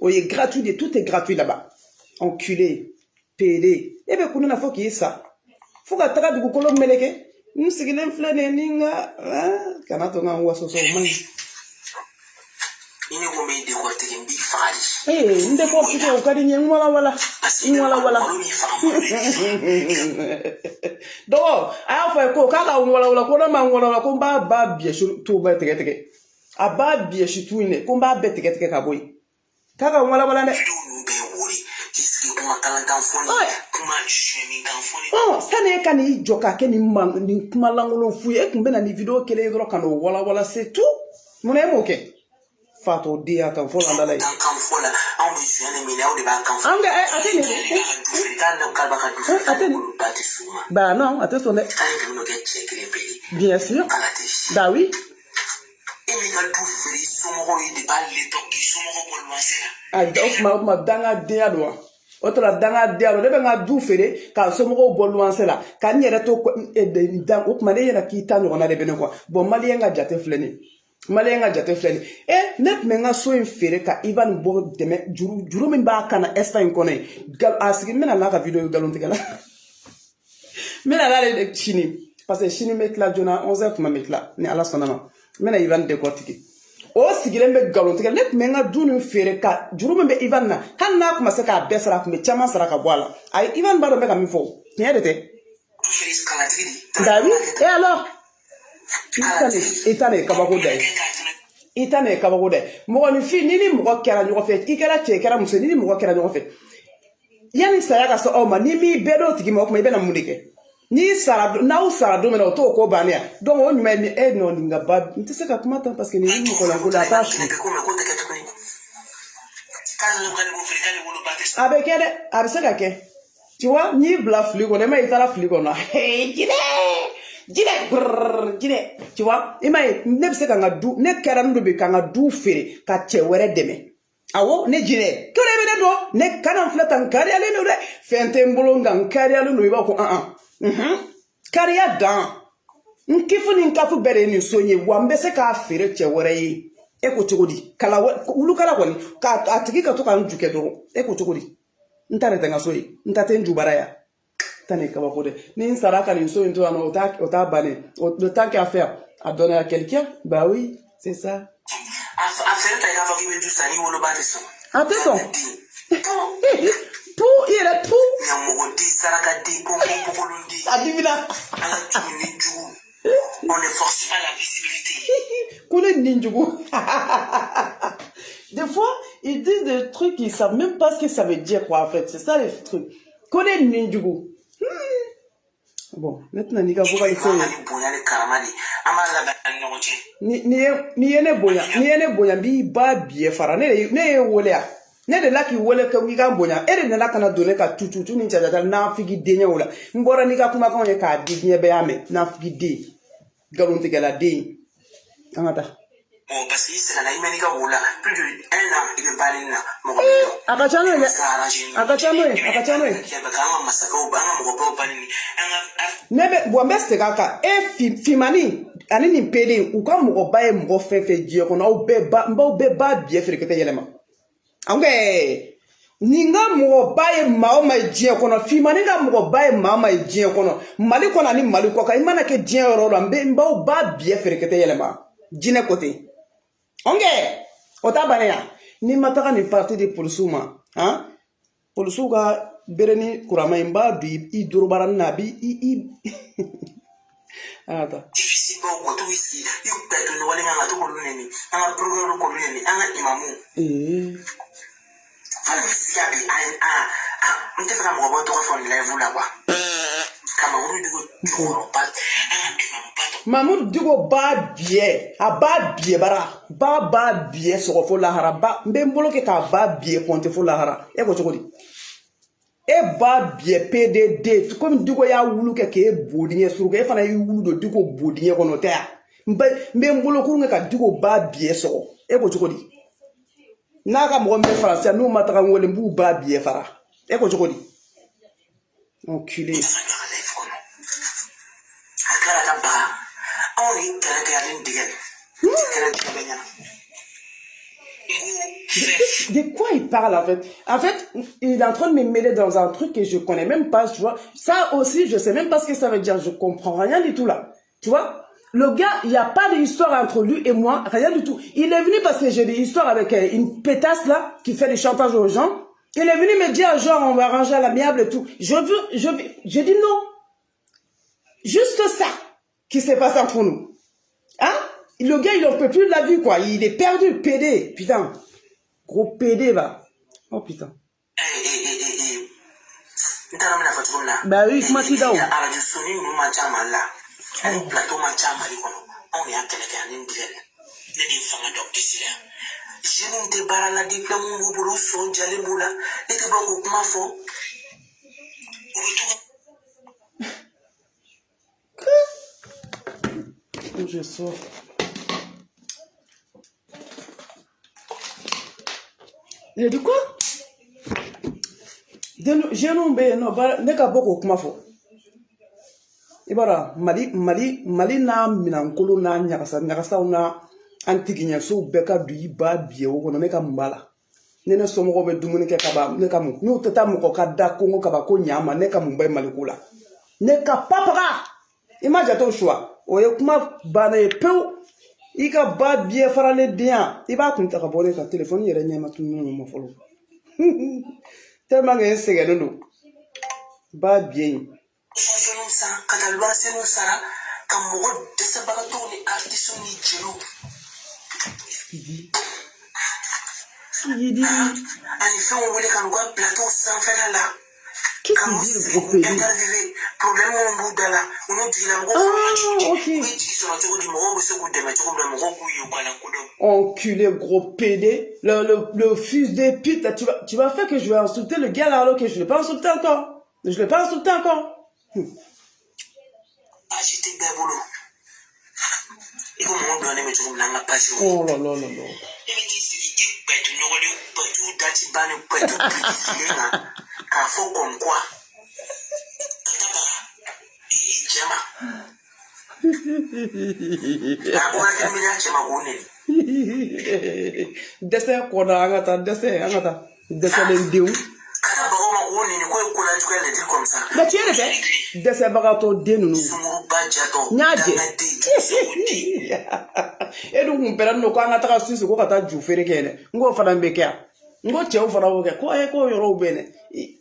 o est gratuit tout est gratuit là-bas enculé pédé be kununa fo ki sa fo ka taka dugu kolo meleke nsigile mflene ninga kana to nga waso so man ini ko me de ko te mbi faali nde ko fite o kadi nyen wala do aya fo ko kala wala ko na man wala ko ba bie tu ba tege a ba bie shi tu ne ko ba be tege ka boy kaka wala ne sane kan i joka ke ni kuma langolo fu e kun bena ni video kele dro kan wala c'est tout mon emo ke fato dia kan fo landa lay kan fo la on bi jene mi law de ba kan fo anga atene bah non attention bien sûr bah oui ma danga dia do otra danga dia do be nga du fere ka so mo bo luanse la ka nyere to dan o kuma ne yera ki ta no na de bene quoi bon malien nga jate fleni net me nga so fere ka Ivan bo deme juru min ba kana Espagne koné gal asigi mena la ka video galon tigala mena la de chini parce que chini met la jona 11h kuma met la ni ala sonama mena Ivan de kotiki o sigile be galon tigala net me nga dunu fere ka juru be Ivan na kan na kuma se ka besara kuma chama sara ka boala ay Ivan ba do be ka mi fo ni edete David et alors itane kabako dai itane kabako dai mo ni fi ni mo kera nyogo fe ikera che kera muso ni mo kera nyogo fe yani saya ka so o ma ni mi bedo tigi mo kuma ibena mudike ni sara na u sara do me no to ko bania donc on me mi e no ninga ba ntse ka kuma tan parce que ni mo ko la ko la ta abe kede abe se ka ke tu vois ni bla fligo ne ma itala fligo na hey jine tu vois imay ne bise ka ngadu ne kera ndo be ka ngadu fere ka chewere deme awo ne jine to le be do ne kana flatan kari ale no de fente mbolonga nkari ale no iba ko kari ya dan nkifu ni nkafu bere ni sonye wa mbese ka fere chewere yi e ko chogodi kala ulu kala kwani ka atiki ka to ka njuke do e ko chogodi ntare tenga soyi ntate njubara ya tane kaba kode ni saraka ni so into ano ota bane le temps qu'il a fait à donner à quelqu'un bah oui c'est ça attention tout il est tout adivina on ne force pas la visibilité kule ninjugu des fois ils disent des trucs ils savent même pas ce que ça veut dire quoi en fait c'est ça les trucs kule ninjugu. Bon, maintenant ni ka voka iso ni ene boya bi ba bie fara ne wole ya ne de laki wole ka wi ga boya ere ne la kana donner ka tutu ni chaja na figi denya wala mbora ni ka kuma ka ka dinye be ame na figi de galonte gala de amata bon parce que c'est la imeni ka wala plus de 1 an il est balé na mo akachano nebe bombe segaka fimani ani ni pede u ka mo bae mo fefe die ko na be ba bie frikete yelema ange ninga mo bae ma die ko na fimani ga mo bae ma die ko no mali ko na ni mali ko ka imana ke die ro mba ba bie frikete yelema jine kote onge otabane ya ni mataka ni parti de polisuma polisuga bereni kurama imba bi I durbaran nabi I ata difficile ba ko to ici yu ta to wale nga to ko neni anga programme ko neni anga imamu fala misiya bi on te fera mo ba to ko fon live là quoi kama on dit ko pas imamu pas Mamoudou Digo ba biye, a ba biye bara, ba biye soko lahara, ba mbembolo ke ka ba biye konte fo lahara. E ko chokodi. E ba biye PDD, comme Digo ya wulu ke bodinye suruke, e fana yu wulu do Digo bodinye kono te ya. Mbembolo kunge ka Digo ba biye soko. E ko chokodi. Naka mwombe français, nous mataka ngole mbu ba biye fara. E ko chokodi. Enculé. De quoi il parle en fait? En fait, il est en train de me mêler dans un truc que je connais même pas, tu vois. Ça aussi, je sais même pas ce que ça veut dire. Je comprends rien du tout là. Tu vois? Le gars, il n'y a pas d'histoire entre lui et moi, rien du tout. Il est venu parce que j'ai des histoires avec une pétasse là, qui fait du chantage aux gens. Il est venu me dire, genre, on va arranger à l'amiable et tout. Je dis non. Juste ça qui s'est passé entre nous. Hein? Le gars, il n'en peut plus de la vie, quoi. Il est perdu, PD. Putain. Gros PD, va. Oh, putain. Bah oui, comment tu dis? Je sors. Il a dit quoi? J'ai nommé, non, n'est qu'à beaucoup comme faux. Ibara, Mali na minankolo na nyakasa na antiginya so beka du ba bie wo no meka mbala. Nene so mo be dumuni ke kaba ne kamu. No tata mo ko kada kongo kaba ko nyama ne kamu ba malikula. Ne ka papara. Imagine ton choix. Oye kuma bana e peu ika ba bie farale bien. Iba kunta ka bone ka téléphone yere nyama tunu mo folo. Tellement que c'est que ba bien. Il dit qu'est-ce qu'il dit le gros pédé? Enculé gros pédé, le fils de pute, tu vas faire que je vais insulter le gars là alors que je ne l'ai pas insulté encore. Je ne l'ai pas insulté encore. Oh là là là là. Dessert qu'on a angata dessert l'indiou. Mais tu es le dessert bagato dénounou. Nyadje. Et donc on perd nos quand on a su ce qu'on a joué faire qu'elle. On va faire un béquet. On va tirer au fond de quoi yoro bene. Et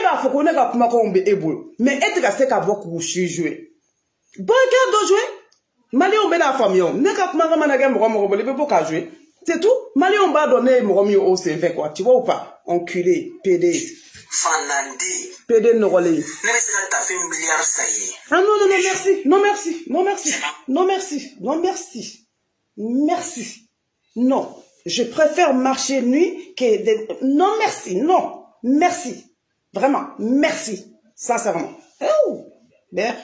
bah faut qu'on ait comme on est ébou. Mais est-ce que c'est qu'à beaucoup jouer? Bon regarde jouer. Mali on met la famille. N'est qu'à comment manager mon pas jouer. C'est tout. Mali on va donner mon au CV quoi. Tu vois ou pas? Enculé, PD. PD no relais. Ah non merci. Merci. Non, je préfère marcher nuit que non merci. Vraiment, merci. Sincèrement. Oh, bien.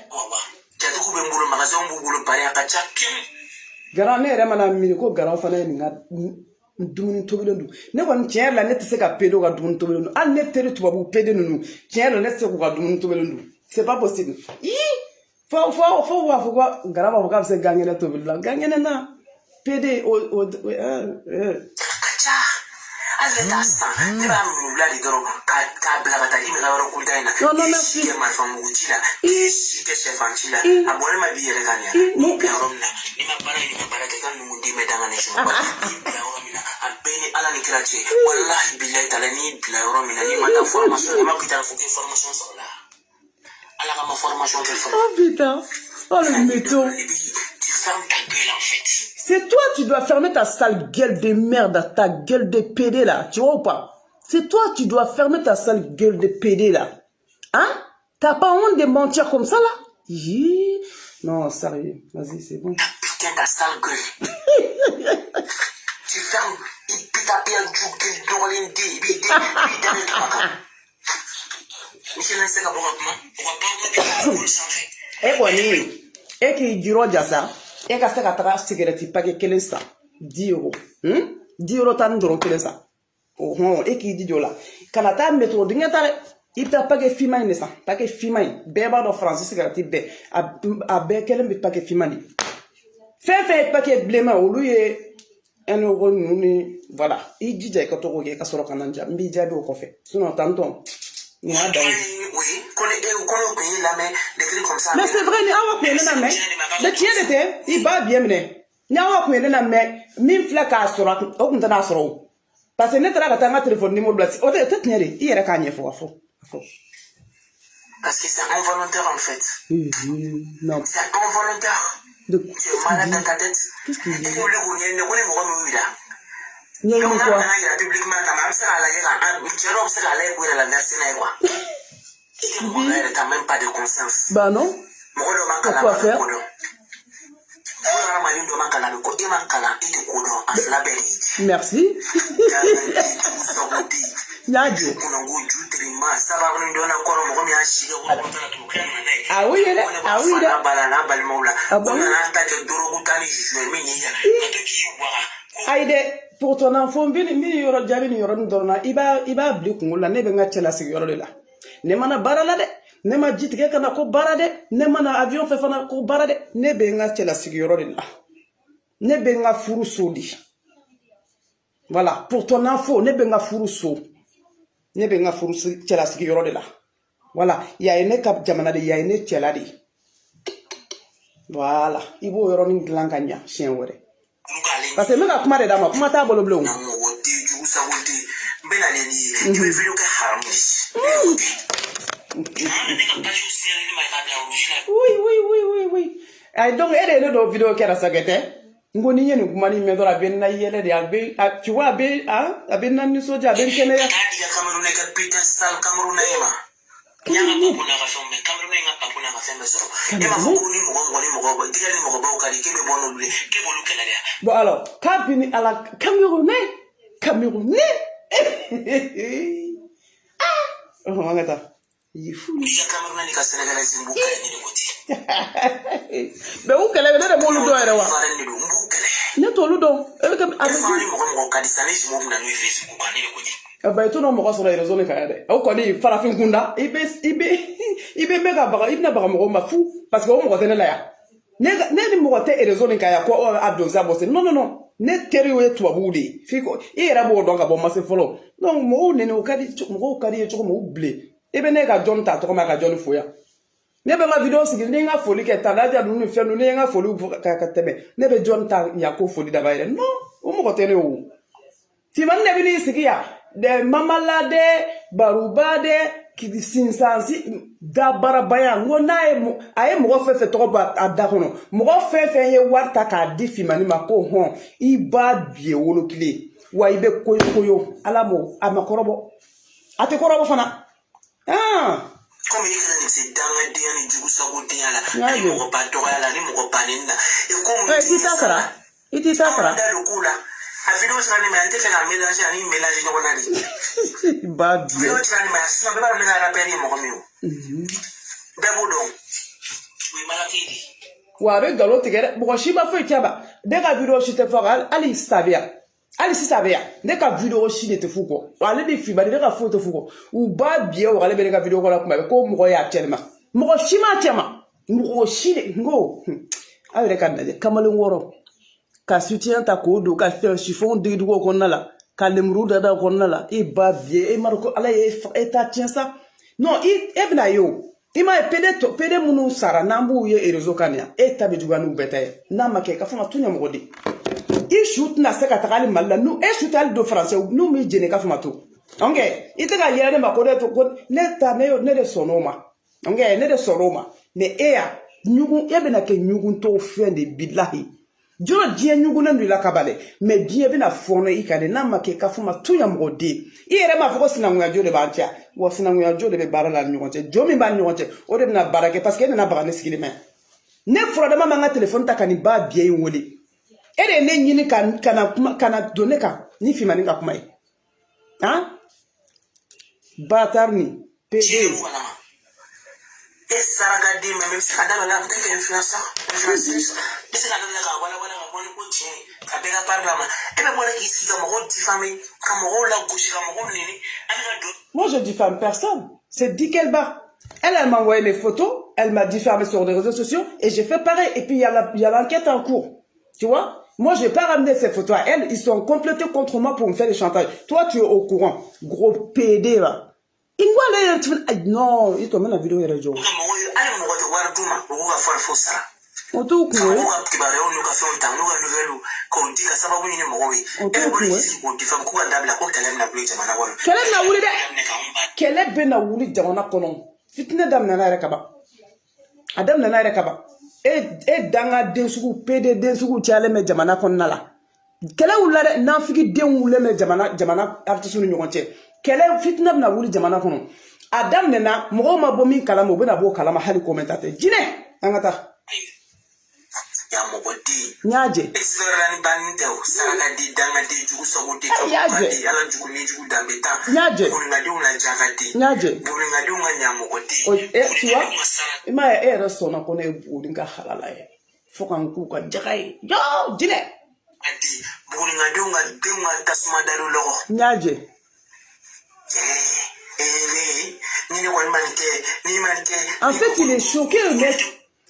Gara ne yɛrɛ mana mini ko gara fana ye nin ka dumuni tobilen don ne kɔni tiɲɛ yɛrɛ la ne tɛ se ka pedo ka dumuni tobilen don hali ne teri tubabu pede ninnu tiɲɛ yɛrɛ la ne tɛ se k'u ka dumuni tobilen don c'est pas possible fo b'a fɔ ko gara b'a fɔ k'a bɛ se gangɛnɛ tobili la gangɛnɛ na pede non merci oh putain, oh le métaux. C'est toi, tu dois fermer ta sale gueule de merde, ta gueule de PD là, tu vois ou pas? C'est toi, tu dois fermer ta sale gueule de PD là. Hein? T'as pas honte de mentir comme ça là? Non, sérieux. Vas-y, c'est bon. Ta putain, ta sale gueule. Tu fermes, il peut taper un jour qu'il doit l'aider. Michel, c'est qu'à voir comment. On va pas voir sans fait. Eh, bonnie. Eh, qui diro jasa. Eh, ka se ka taga cigarette paquet kelen sa. 10 euros. 10 euros tan doro kelen sa. Oh, eh, qui dit là. Kana ta métro dinga tare. Il t'a paquet fima ni sa. Paquet fima. Beba do français cigarette be. A be kelen be paquet fima ni. Fait paquet blema au lui un euro nuni. Voilà. Il dit que tu regardes sur le canal. Mbi jabi au café. Sinon, tantôt. Oui, mais c'est vrai, ni awa kwene na me. De tiene te, I ba bien mene. Ni awa kwene na me, min fla ka soro, o kunta na soro. Parce que ne tra ka tanga téléphone ni mo blati. O te tenere, I yere ka nyefo afo. Parce que c'est involontaire en fait. Non. C'est involontaire. Tu es malade dans ta tête. Qu'est-ce qu'il dit? Et vous le connaissez, ne connaissez pas nous là. Ni quoi? Publiquement, ta maman sera là, la version quoi. Tu n'as même pas de conscience. Bah non. Pourquoi faire? Merci. Ah oui, ah oui, Aïe, pour ton enfant, il va blikulla, ne venga chela sigurela. Ne mana baralade, ne ma jitke kana ko barade, ne mana avion fe fana ko barade, ne venga chela sigurela. Ne venga furu sodi. Voilà, pour ton enfant, ne venga furu so. Ne venga furu chela sigurela. Voilà, il y a une cap jamana de, il y a une chela de. Voilà, il faut yoroni glanganya, chien wore. Parce que même à comment dama comment ta bolo bleu oui ay donc elle est dans vidéo qui a sagete ngoni yenu kuma ni medora ben na yele de abe tu vois abe ah abe nan ni soja ben kene ya bon alors, Camerounais, à la Camerounais. Ah, oh, regarde, il est fou. Mais où qu'elle est de mon ludo là? Ne to ludo. Ah bah tu non me sur les réseaux ne kaya. Au koni farafin kunda. Ibe mega baga ibna baga mo ma fou parce que on mo tene la ya. Ne ni mo te réseaux ne kaya ko abdon za bosse. Non. Ne teri we to abudi. Fiko e era bo donga bo ma se follow. Donc mo ne o kadi e mo oublier. Ibe ne ga John ta to ma ga John foya. Ne be ma vidéo sigi ne nga foli ke talaja nu fe nu ne nga foli ka tebe. Ne be John ta ya ko foli da bayre. Non, o mo tene o. Ti man ne bi ni sigi ya. De mamalade barubade ki sinsansi da barabaya ngo na aye mo fe to ba adakono mo fe ye warta ka difimani mako hon iba bie wolo kile wa ibe koyo alamo amakorobo ate korobo fana comme il est dans le dernier du sago diala ni mo ba to ala ni mo ba ninna e comme iti safara a vidéo sera ni mais fait un mélange ani mélange no nari ba vidéo sera ni mais sinon ba na rappel mo komi dabo do oui malaki wa be galo tigere bo shi ba fe tiaba de ka vidéo shi te fora ali sabia de ka vidéo shi de te fuko ale bi fi ba de ka photo fuko u ba bie o ale be ka vidéo ko la kuma ko mo ya tellement mo shi ma tema mo shi de ngo ale ka ndaje kamalin woro ka soutien ta kodo ka faire chiffon de dugo konala ka lemru dada konala e ba bien e marko ala e ta tient ça non e bna yo i ma pede munu sara nambu ye erezo kania e tabe juganu betaye na make ka fama tunya mogodi i shoot na seka takali malla nu e shoot al do français nu mi jene ka fama to onge itaka yere ma kodo to ne ta ne de sonoma onge ne de sonoma mais e ya nyugu e bna ke nyugu to fende billahi Jolo die nyuguna ndila kabale me die bina fono ikane na make kafuma tunya mgodi ire ma foko sina nguya jole bantia wo sina nguya jole be barala nyonte jomi ban nyonte o de na barake parce que na barane skili men ne furadama manga téléphone ta kani ba biye wole ere ne nyini kana donner ka ni fimani ka kuma hein batarni PD et Sarah dit même si Adam là peut être influenceur c'est ça là voilà on continue ça peut pas parler et ben voilà ici comme on diffamé comme on la gauche comme on nini moi je diffame personne c'est dit qu'elle bat elle m'a envoyé les photos elle m'a diffamé sur les réseaux sociaux et j'ai fait pareil et puis il y a l'enquête en cours tu vois moi je vais pas ramener ces photos à elle ils sont complétés contre moi pour me faire des chantages toi tu es au courant gros PD là non, il te met la vidéo et radio. On te coupe. Quelle est ben aouli jamana kono. Fitne dam nana rekaba. Adam nana rekaba. Et danga densugu PD densugu tiale me jamana konala. Quelle est oula nafiki den oule me jamana artiste ni ñonté. Quelle est fitna na wuli jamana kono. Adam nena mo ma bomi kala mo bena bo kala ma hali commentateur. Jine angata. Ya mo godi. Nyaaje. Esferani banite o saraka di danga di jugu sogote ka badi ala jugu ni jugu dambeta. Nyaaje. Ko ngadi una jagati. Nyaaje. Ko ngadi una nyamo godi. O tu vois? Ima e resona ko ne buringa halala e. Fokan ku ka jagai. Yo, jine. Adi buringa dunga dunga tasuma daru logo. Nyaaje. En fait, il est choqué, le mec.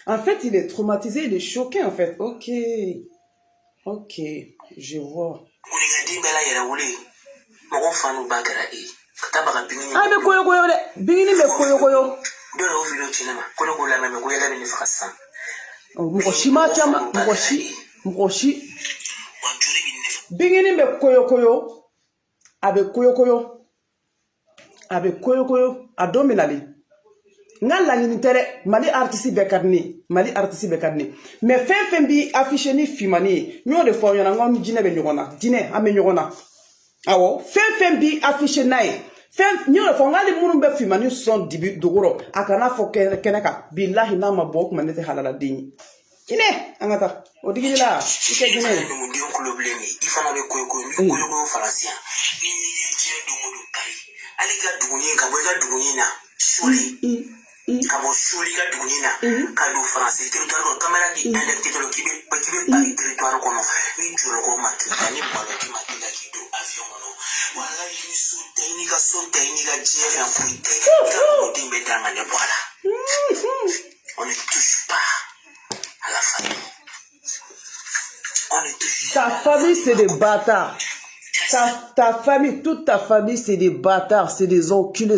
En fait, il est traumatisé, il est choqué, en fait. Ok. Ok, je vois. Ah, mais koyo koyo de. Bingini me koyo koyo. Mkoshima chama, mkoshi. Bingini me koyo koyo. Avec koyo koyo. Avec koyo koyo a dominali ngala ni tere mali artiste bekadni mais fin bi affiché ni fimani ñoo de fo ñona ngom jine be ñogona jine ame ñogona awo fin bi affiché nay ñoo de fo ngali munu be fimani son dibi dogoro akana fo keneka billahi na ma bok manete halala dini jine angata o digi la ike jine ifana be koyo koyo faransia ni jine do modu kai aliga dugunin ka boga dugunina shuli kabo shuli ka dugunina ka do français territoire camera di électrique kibe bari territoire kono ni juro ko makita ni balo ki makita ki do avion kono wala ni so teni ka jef en fuite ka mo dimbe dama ne voilà on ne touche pas à la famille on ne touche ta famille c'est des bâtards. Ta famille, toute ta famille, c'est des bâtards, c'est des enculés.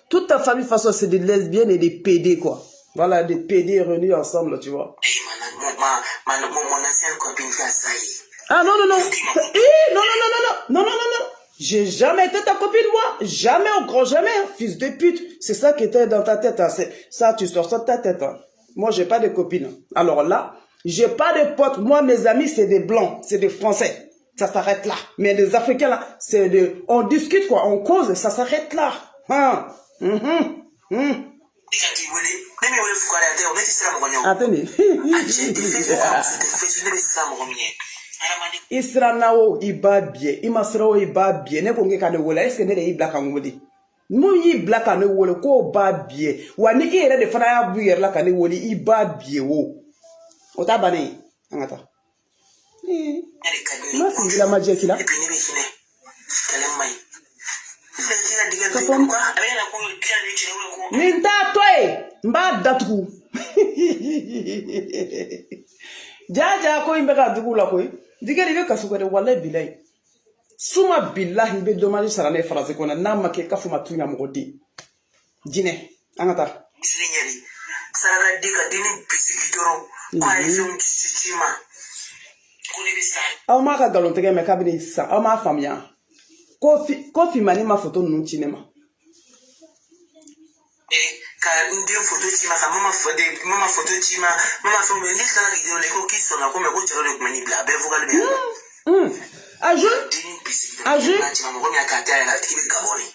Toute ta famille, de toute façon, c'est des lesbiennes et des PD, quoi. Voilà, des PD réunis ensemble, tu vois. Mon ancienne copine fait ça. Ah non. Non. J'ai jamais été ta copine, moi. Jamais, au grand jamais, fils de pute. C'est ça qui était dans ta tête. Hein. Ça, tu sors ça de ta tête. Hein. Moi, j'ai pas de copine. Alors là, j'ai pas de potes. Moi, mes amis, c'est des blancs, c'est des Français. Ça s'arrête là. Mais les Africains, là, c'est de... On discute, quoi. On cause, ça s'arrête là. Hein. Attendez. Isranao, il bat bien. Imasrao, il bat bien. Ne konge kane wola. Est-ce que ne yi black en woli? Mon yi black en woli ko bat bien. Wani i ere de fana ya buyer la kane woli i bat bien wo. Ota bane. Angata. Ma si la magie qui là. Ninta toi mba datuku. Jaja ko imbe ka dugu la koy. Digeri be kasuko de wallahi billahi. Suma billahi be dommage sarane français ko na make ka fuma tunya mugodi. Jine angata. Sirinyeri. Sara diga dini bisikidoro. Kwa hizo mchichima. Aw ma ka galon tege me kabini sa aw ma famiya ko fi mani ma photo nu cinema ka ndi photo cima ka mama photo cima mama fo me ndi kala video le ko kiso na ko me ko chero le ko mani bla be vocal be ajun mama ko mi akata ya tibi kaboni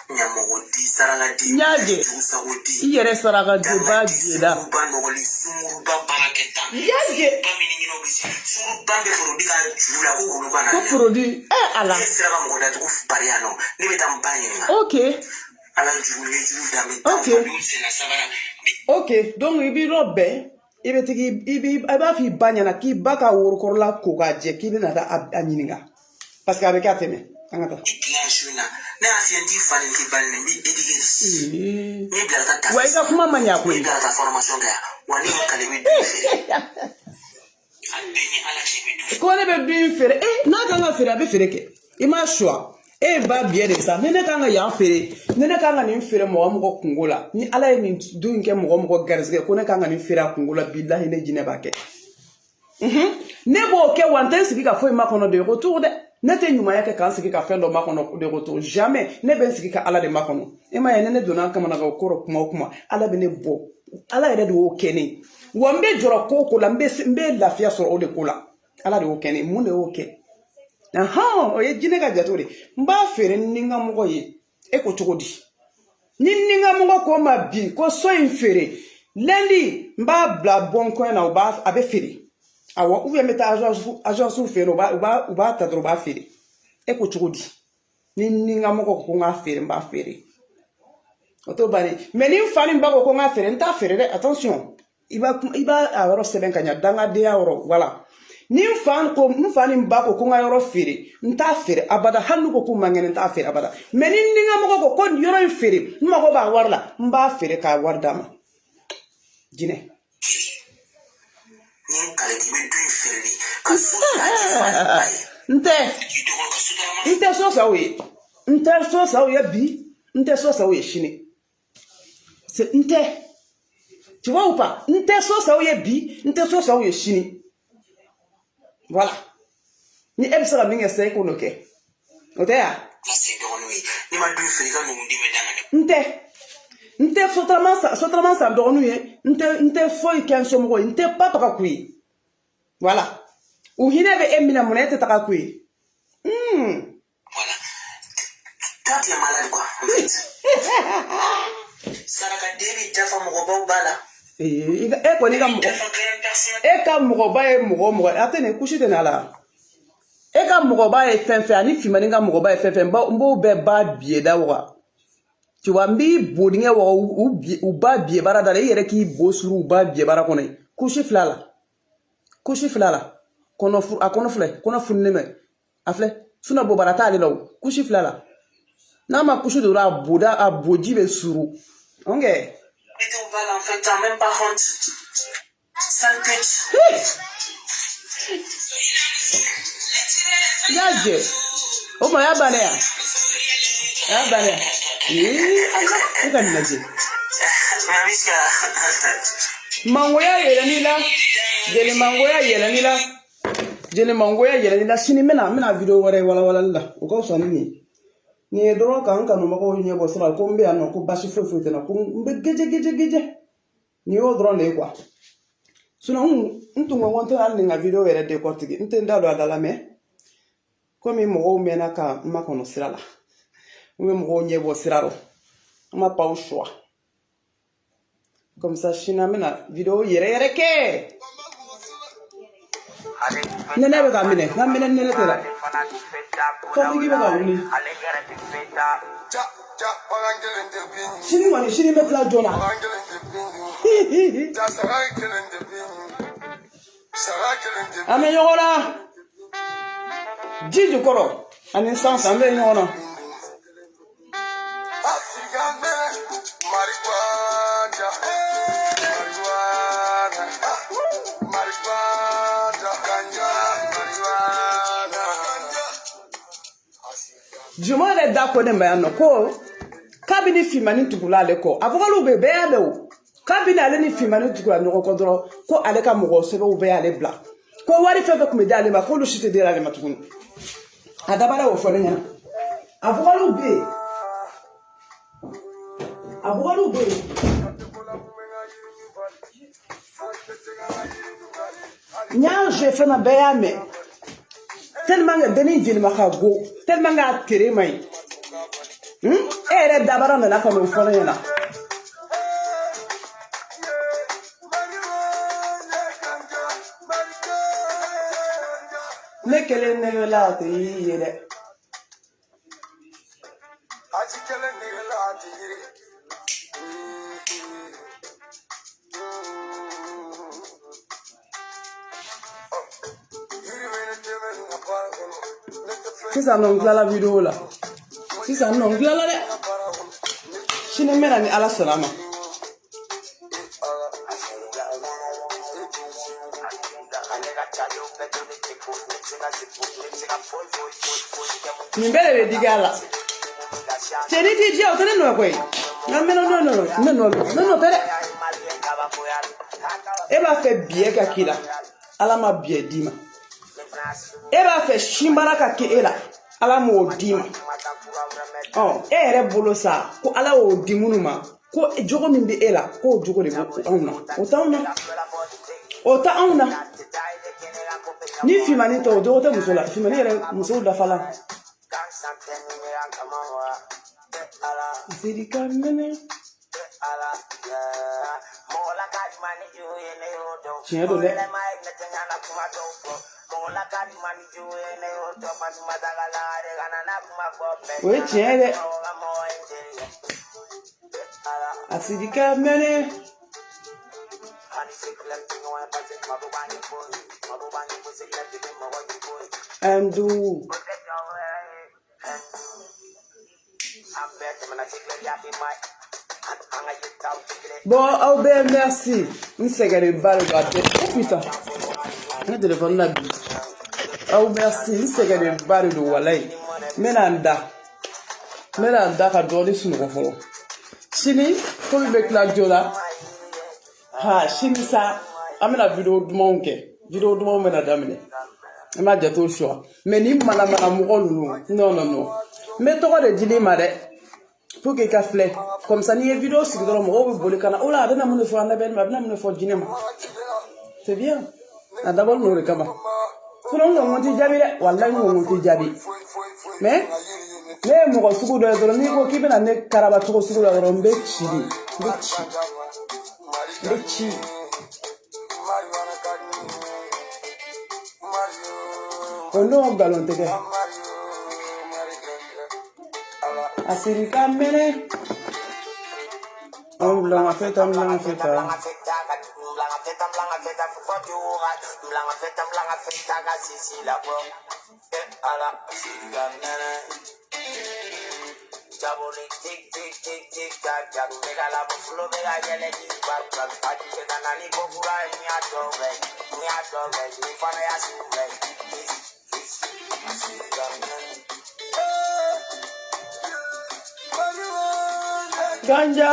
Nyamogodi saragadi Nyaje. jusagodi Iyere saragadi ba jeda. ba nogoli sumuruba baraketa Nyaje. ba minino bisi suruba be produit ka jula ko wulu bana Ko produit ala. sira mo da ko pariano ni betam banyinga Okay. ala jule jule da me Okay. na sabara Okay, donc ibi robe ibe tigi ibi aba fi banyana ki baka workorla ko ga je ki bina da anyininga parce que avec ateme angata ikilashuna na asienti fani ki balne bi edigesi ni bla ta wa iga kuma manya ko ni bla ta formation ga wani kalemi dufere adeni ala chebi ko ne be bin fere na ga nga fere abe fere ke ima choix ba bien de ça nene kanga ya fere nene kanga ni fere mo mo kungola ni ala ni du nke mo garzge ko ne kanga ni fere kungola billahi ne jine bake ne bo ke wanten sigi ka foi makono de retour de ne te nyuma yake kan sigi ka fendo makono de retour jamais ne ben sigi ka ala de makono e ma ne dona kama na ko kuma ala be ne bo ala ere de o kene wo mbe joro ko la mbe lafia so o de kola ala de o kene mu ne o ke aha o ye jine ka jatore mba fere ninga mogo ye e ko chogodi ni ninga mogo ko ma bi ko so in fere lendi mba bla bon ko na ba abe fere awo ou bien meta agence fere ba ta dro ba fere e ko chogodi ni ninga mogo ko nga fere mba fere oto bani mais ni fani mba ko nga fere nta fere de attention iba awro seben kanya danga de awro voilà ni fan ko mfani mbako ko nga yoro fere nta fere abada hanu ko mangene nta fere abada mais ni ninga mo ko yoro fere mako ba warla mba fere ka wardama jine ni kale di be du fere ni ka so nte so sa we bi nte so sa we shini c'est nte tu vois ou pas nte so sa we bi nte so sa we shini. Voilà. Ni ebsara minga sai ko noke. Otea. Ni ma du frika no ndi medanga. Nte sotrama sa donu ye. Nte foi kan somo nte papa ka kui. Voilà. U hinebe emina monete taka kui. Voilà. Toi tu es malade quoi en fait. Saraka debi tafa mo ba bala. Ko ni ka mogoba e mogo atene kushi de nala e ka mogoba e fenfe ani fimani ka mogoba e fenfe mbo be ba bieda wa tu wa mbi bodinge wa u ba bie bara dale yere ki bo suru ba bie bara kono kushi flala kono fu akono fle kono funne me afle suna bo bara tale law kushi flala na ma kushi do ra boda aboji be suru onge. Et on va en fait, t'as même pas honte. Sale pute. Yaje. Oh my abane. Abane. Ika ninaje. Mamiska. Mangoya yelanila. Jeli mangoya yelanila. Jeli mangoya yelanila sini mena video wala la. Uko so nini? Ni doro kan no mako ni bo sura ko mbe an ko bashi fo tena ko mbe geje ni o doro le kwa suna ntungo wonte an nga video were de ko tigi ntenda do adala me ko mi mo mena ka mako no sirala mi mo nye bo siraro ma pas au choix comme ça china mena video yere ke nene be kamine nene tela fotigi be kamine shini me pla jona ame yogona jiju koro ani sans ambe yogona Juma le da ko ne ma no ko kabini fimani tugula le ko avogalo be be ale o kabini ale ni fimani tugula no ko dro ko ale ka mo sebe o be ale bla ko wari fe ko me dale ma ko lu shite de ale matugunu adabala o fo ne nyana avogalo be nya je fe na be ame tellement que Denis Vilma go tellement que Terre mai yɛrɛ dabara nana ka n'o fɔ ne ɲɛna. Ne kelen negela a tɛ yiri ye dɛ. Sisan nɔ n tilala video la. Sisan nɔ n tilala dɛ. Sini n bɛna ni Ala sɔnna a ma. Nin bɛɛ de bɛ digi a la. Cɛ ni t'i diya o tɛ ne nɔ koyi. Nka n bɛ nɔ tɛ dɛ. E b'a fɛ biɲɛ ka k'i la. Ala ma biɲɛ d'i ma. E b'a fɛ sinbara ka kɛ e la. Ala m'o d'i ma. E yɛrɛ bolo sa ko Ala y'o di minnu ma ko jogo min bɛ e la k'o jogo de bɛ anw na. O t'anw na. O tɛ anw na. Ni finmani tɛ o jogo tɛ muso la. Finmani yɛrɛ musow dafala. Sirika mɛnɛ. Tiɲɛ don dɛ. O ye tiɲɛ ye dɛ. A sirika mɛnɛ. Andu. Bon, oh ben merci. Une seconde balle de tête. Oh putain. Le téléphone là. Oh merci. Une seconde balle de walay. Menanda ka dɔɔni sunɔgɔ fɔlɔ. Sini comme bɛ tila jo la. Sini sa an bɛna video dumanw kɛ. Video dumanw bɛna daminɛ. An b'a jate o suwa. Mais ni mana mɔgɔ ninnu non. N bɛ tɔgɔ de di ma dɛ. Pour que ka filɛ comme ça n'i ye video sigi dɔrɔn mɔgɔw bɛ boli ka na o la a bɛna mun de fɔ an labɛn ma a bɛna mun de fɔ jinɛ ma. C'est bien. A dabɔlen don o de kama. Sinon n ŋɔŋɔ t'i jaabi dɛ. Walayi n ŋɔŋɔ t'i jaabi. Mais ne ye mɔgɔ sugu dɔ ye dɔrɔn n'i ko k'i bɛna ne karaba cogo sugu la dɔrɔn n bɛ ci de. N bɛ ci. O n'o nkalon tigɛ. A sirika mɛnɛ. Mlanga feta. Ganja.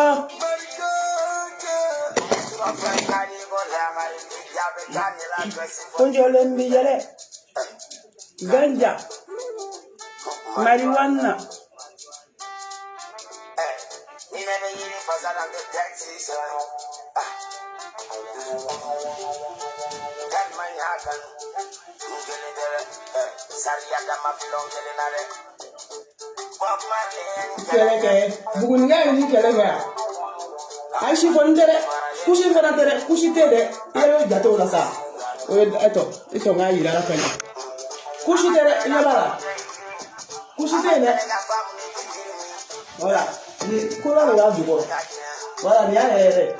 Konjolen bijale. Ganja. Marijuana. Bugunya ni kelega. Aishi fondere, kushi fondere, kushi tede. Yelo jato la sa. Eto nga yira la kanya. Kushi tere yala. Kushi tede. Voilà. Ni kola le ya dugo. Voilà, ni ale.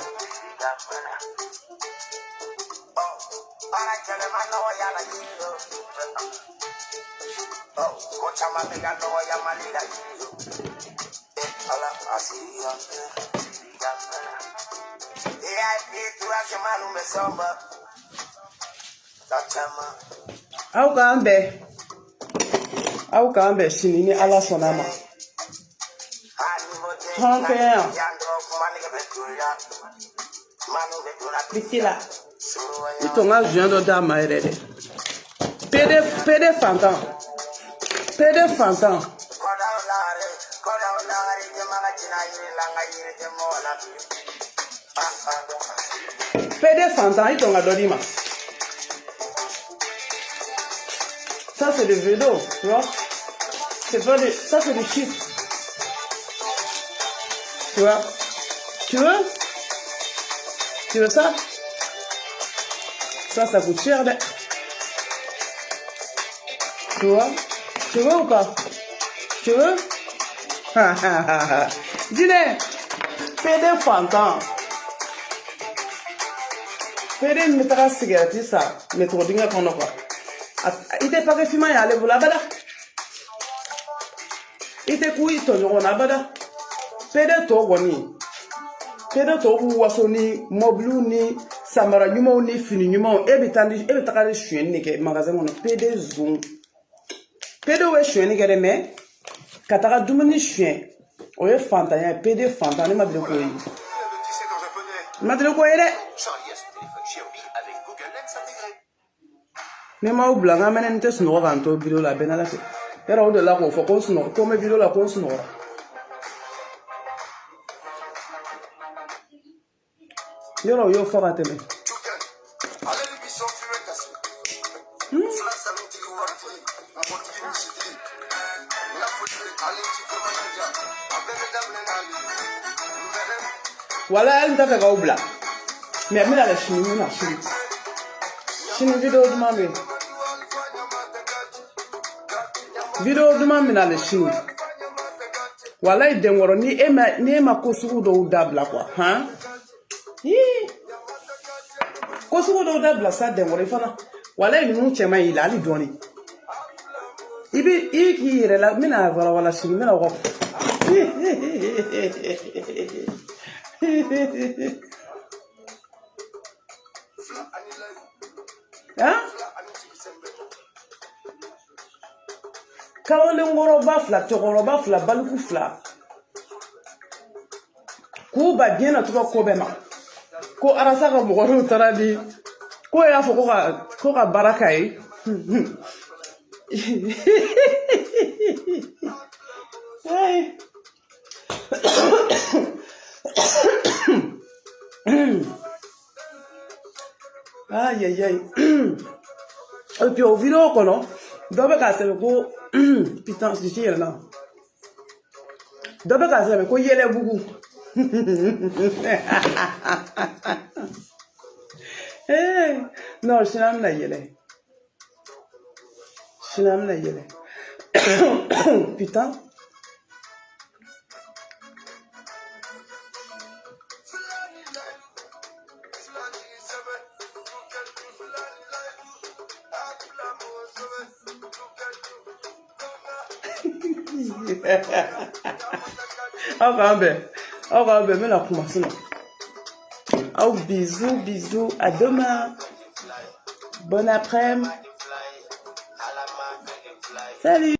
Aw k'an bɛn sini ni Ala sɔnna a ma. Hɔnkɛya. Biti la. I to n ka joint dɔ d'a ma yɛrɛ dɛ. PD fantan. PD fantan, i to n ka dɔ d'i ma. Ça c'est des vélos, tu vois. Ça c'est des chiffres. Tu vois? Tu veux? Tu veux ça? Ça coûte cher, de. Tu vois? Tu veux ou pas? Tu veux? Dîner! PD fantan. PD me taga cigarette ça, mais trop dingue qu'on a quoi. Il était pas que fima y aller vous la bada. Il était couille ton on a bada. PD to woni. PD to ou wasoni mobile ni samara nyuma ni fini nyuma e bitaka chien ni ke magasin on PD zoom. PD we chien ni ke me kataka dumuni chien. Oye fantan ya PD fantan ni ma de ko yi. Ma de ko yi de. Ne ma oublie nga menen te sunoko kan to video la benala fe. Era o de la ko fo ko sunoko ko me video la ko sunoko. Yoro yo fo ka teme. Wala elle t'a fait ka oubla. Mais la chini na chini. Chini video duma me. Video duma me na le chini. Wala den woro ni ema ko sugu do dabla quoi, hein? Ko sugu do dabla sa den woro fana. Wala nu chema ila ali doni. Ibi ki yere la mina wala chini mina ko. Hein? Kawale ngoro bafla tokoro bafla baluku fla. Ko ba bien na tuka ko bema. Ko arasa ka mugoro taradi. Ko ya fo ko ka baraka yi. Aïe aïe aïe. Et puis au vidéo kono, dobe ka sebe ko putain si yele na. Dobe ka sebe ko yele bugu. Eh, non, shinam na yele. Shinam na yele. Putain. Mais la commencer. Oh, bisous, à demain. Bon après-midi. Salut.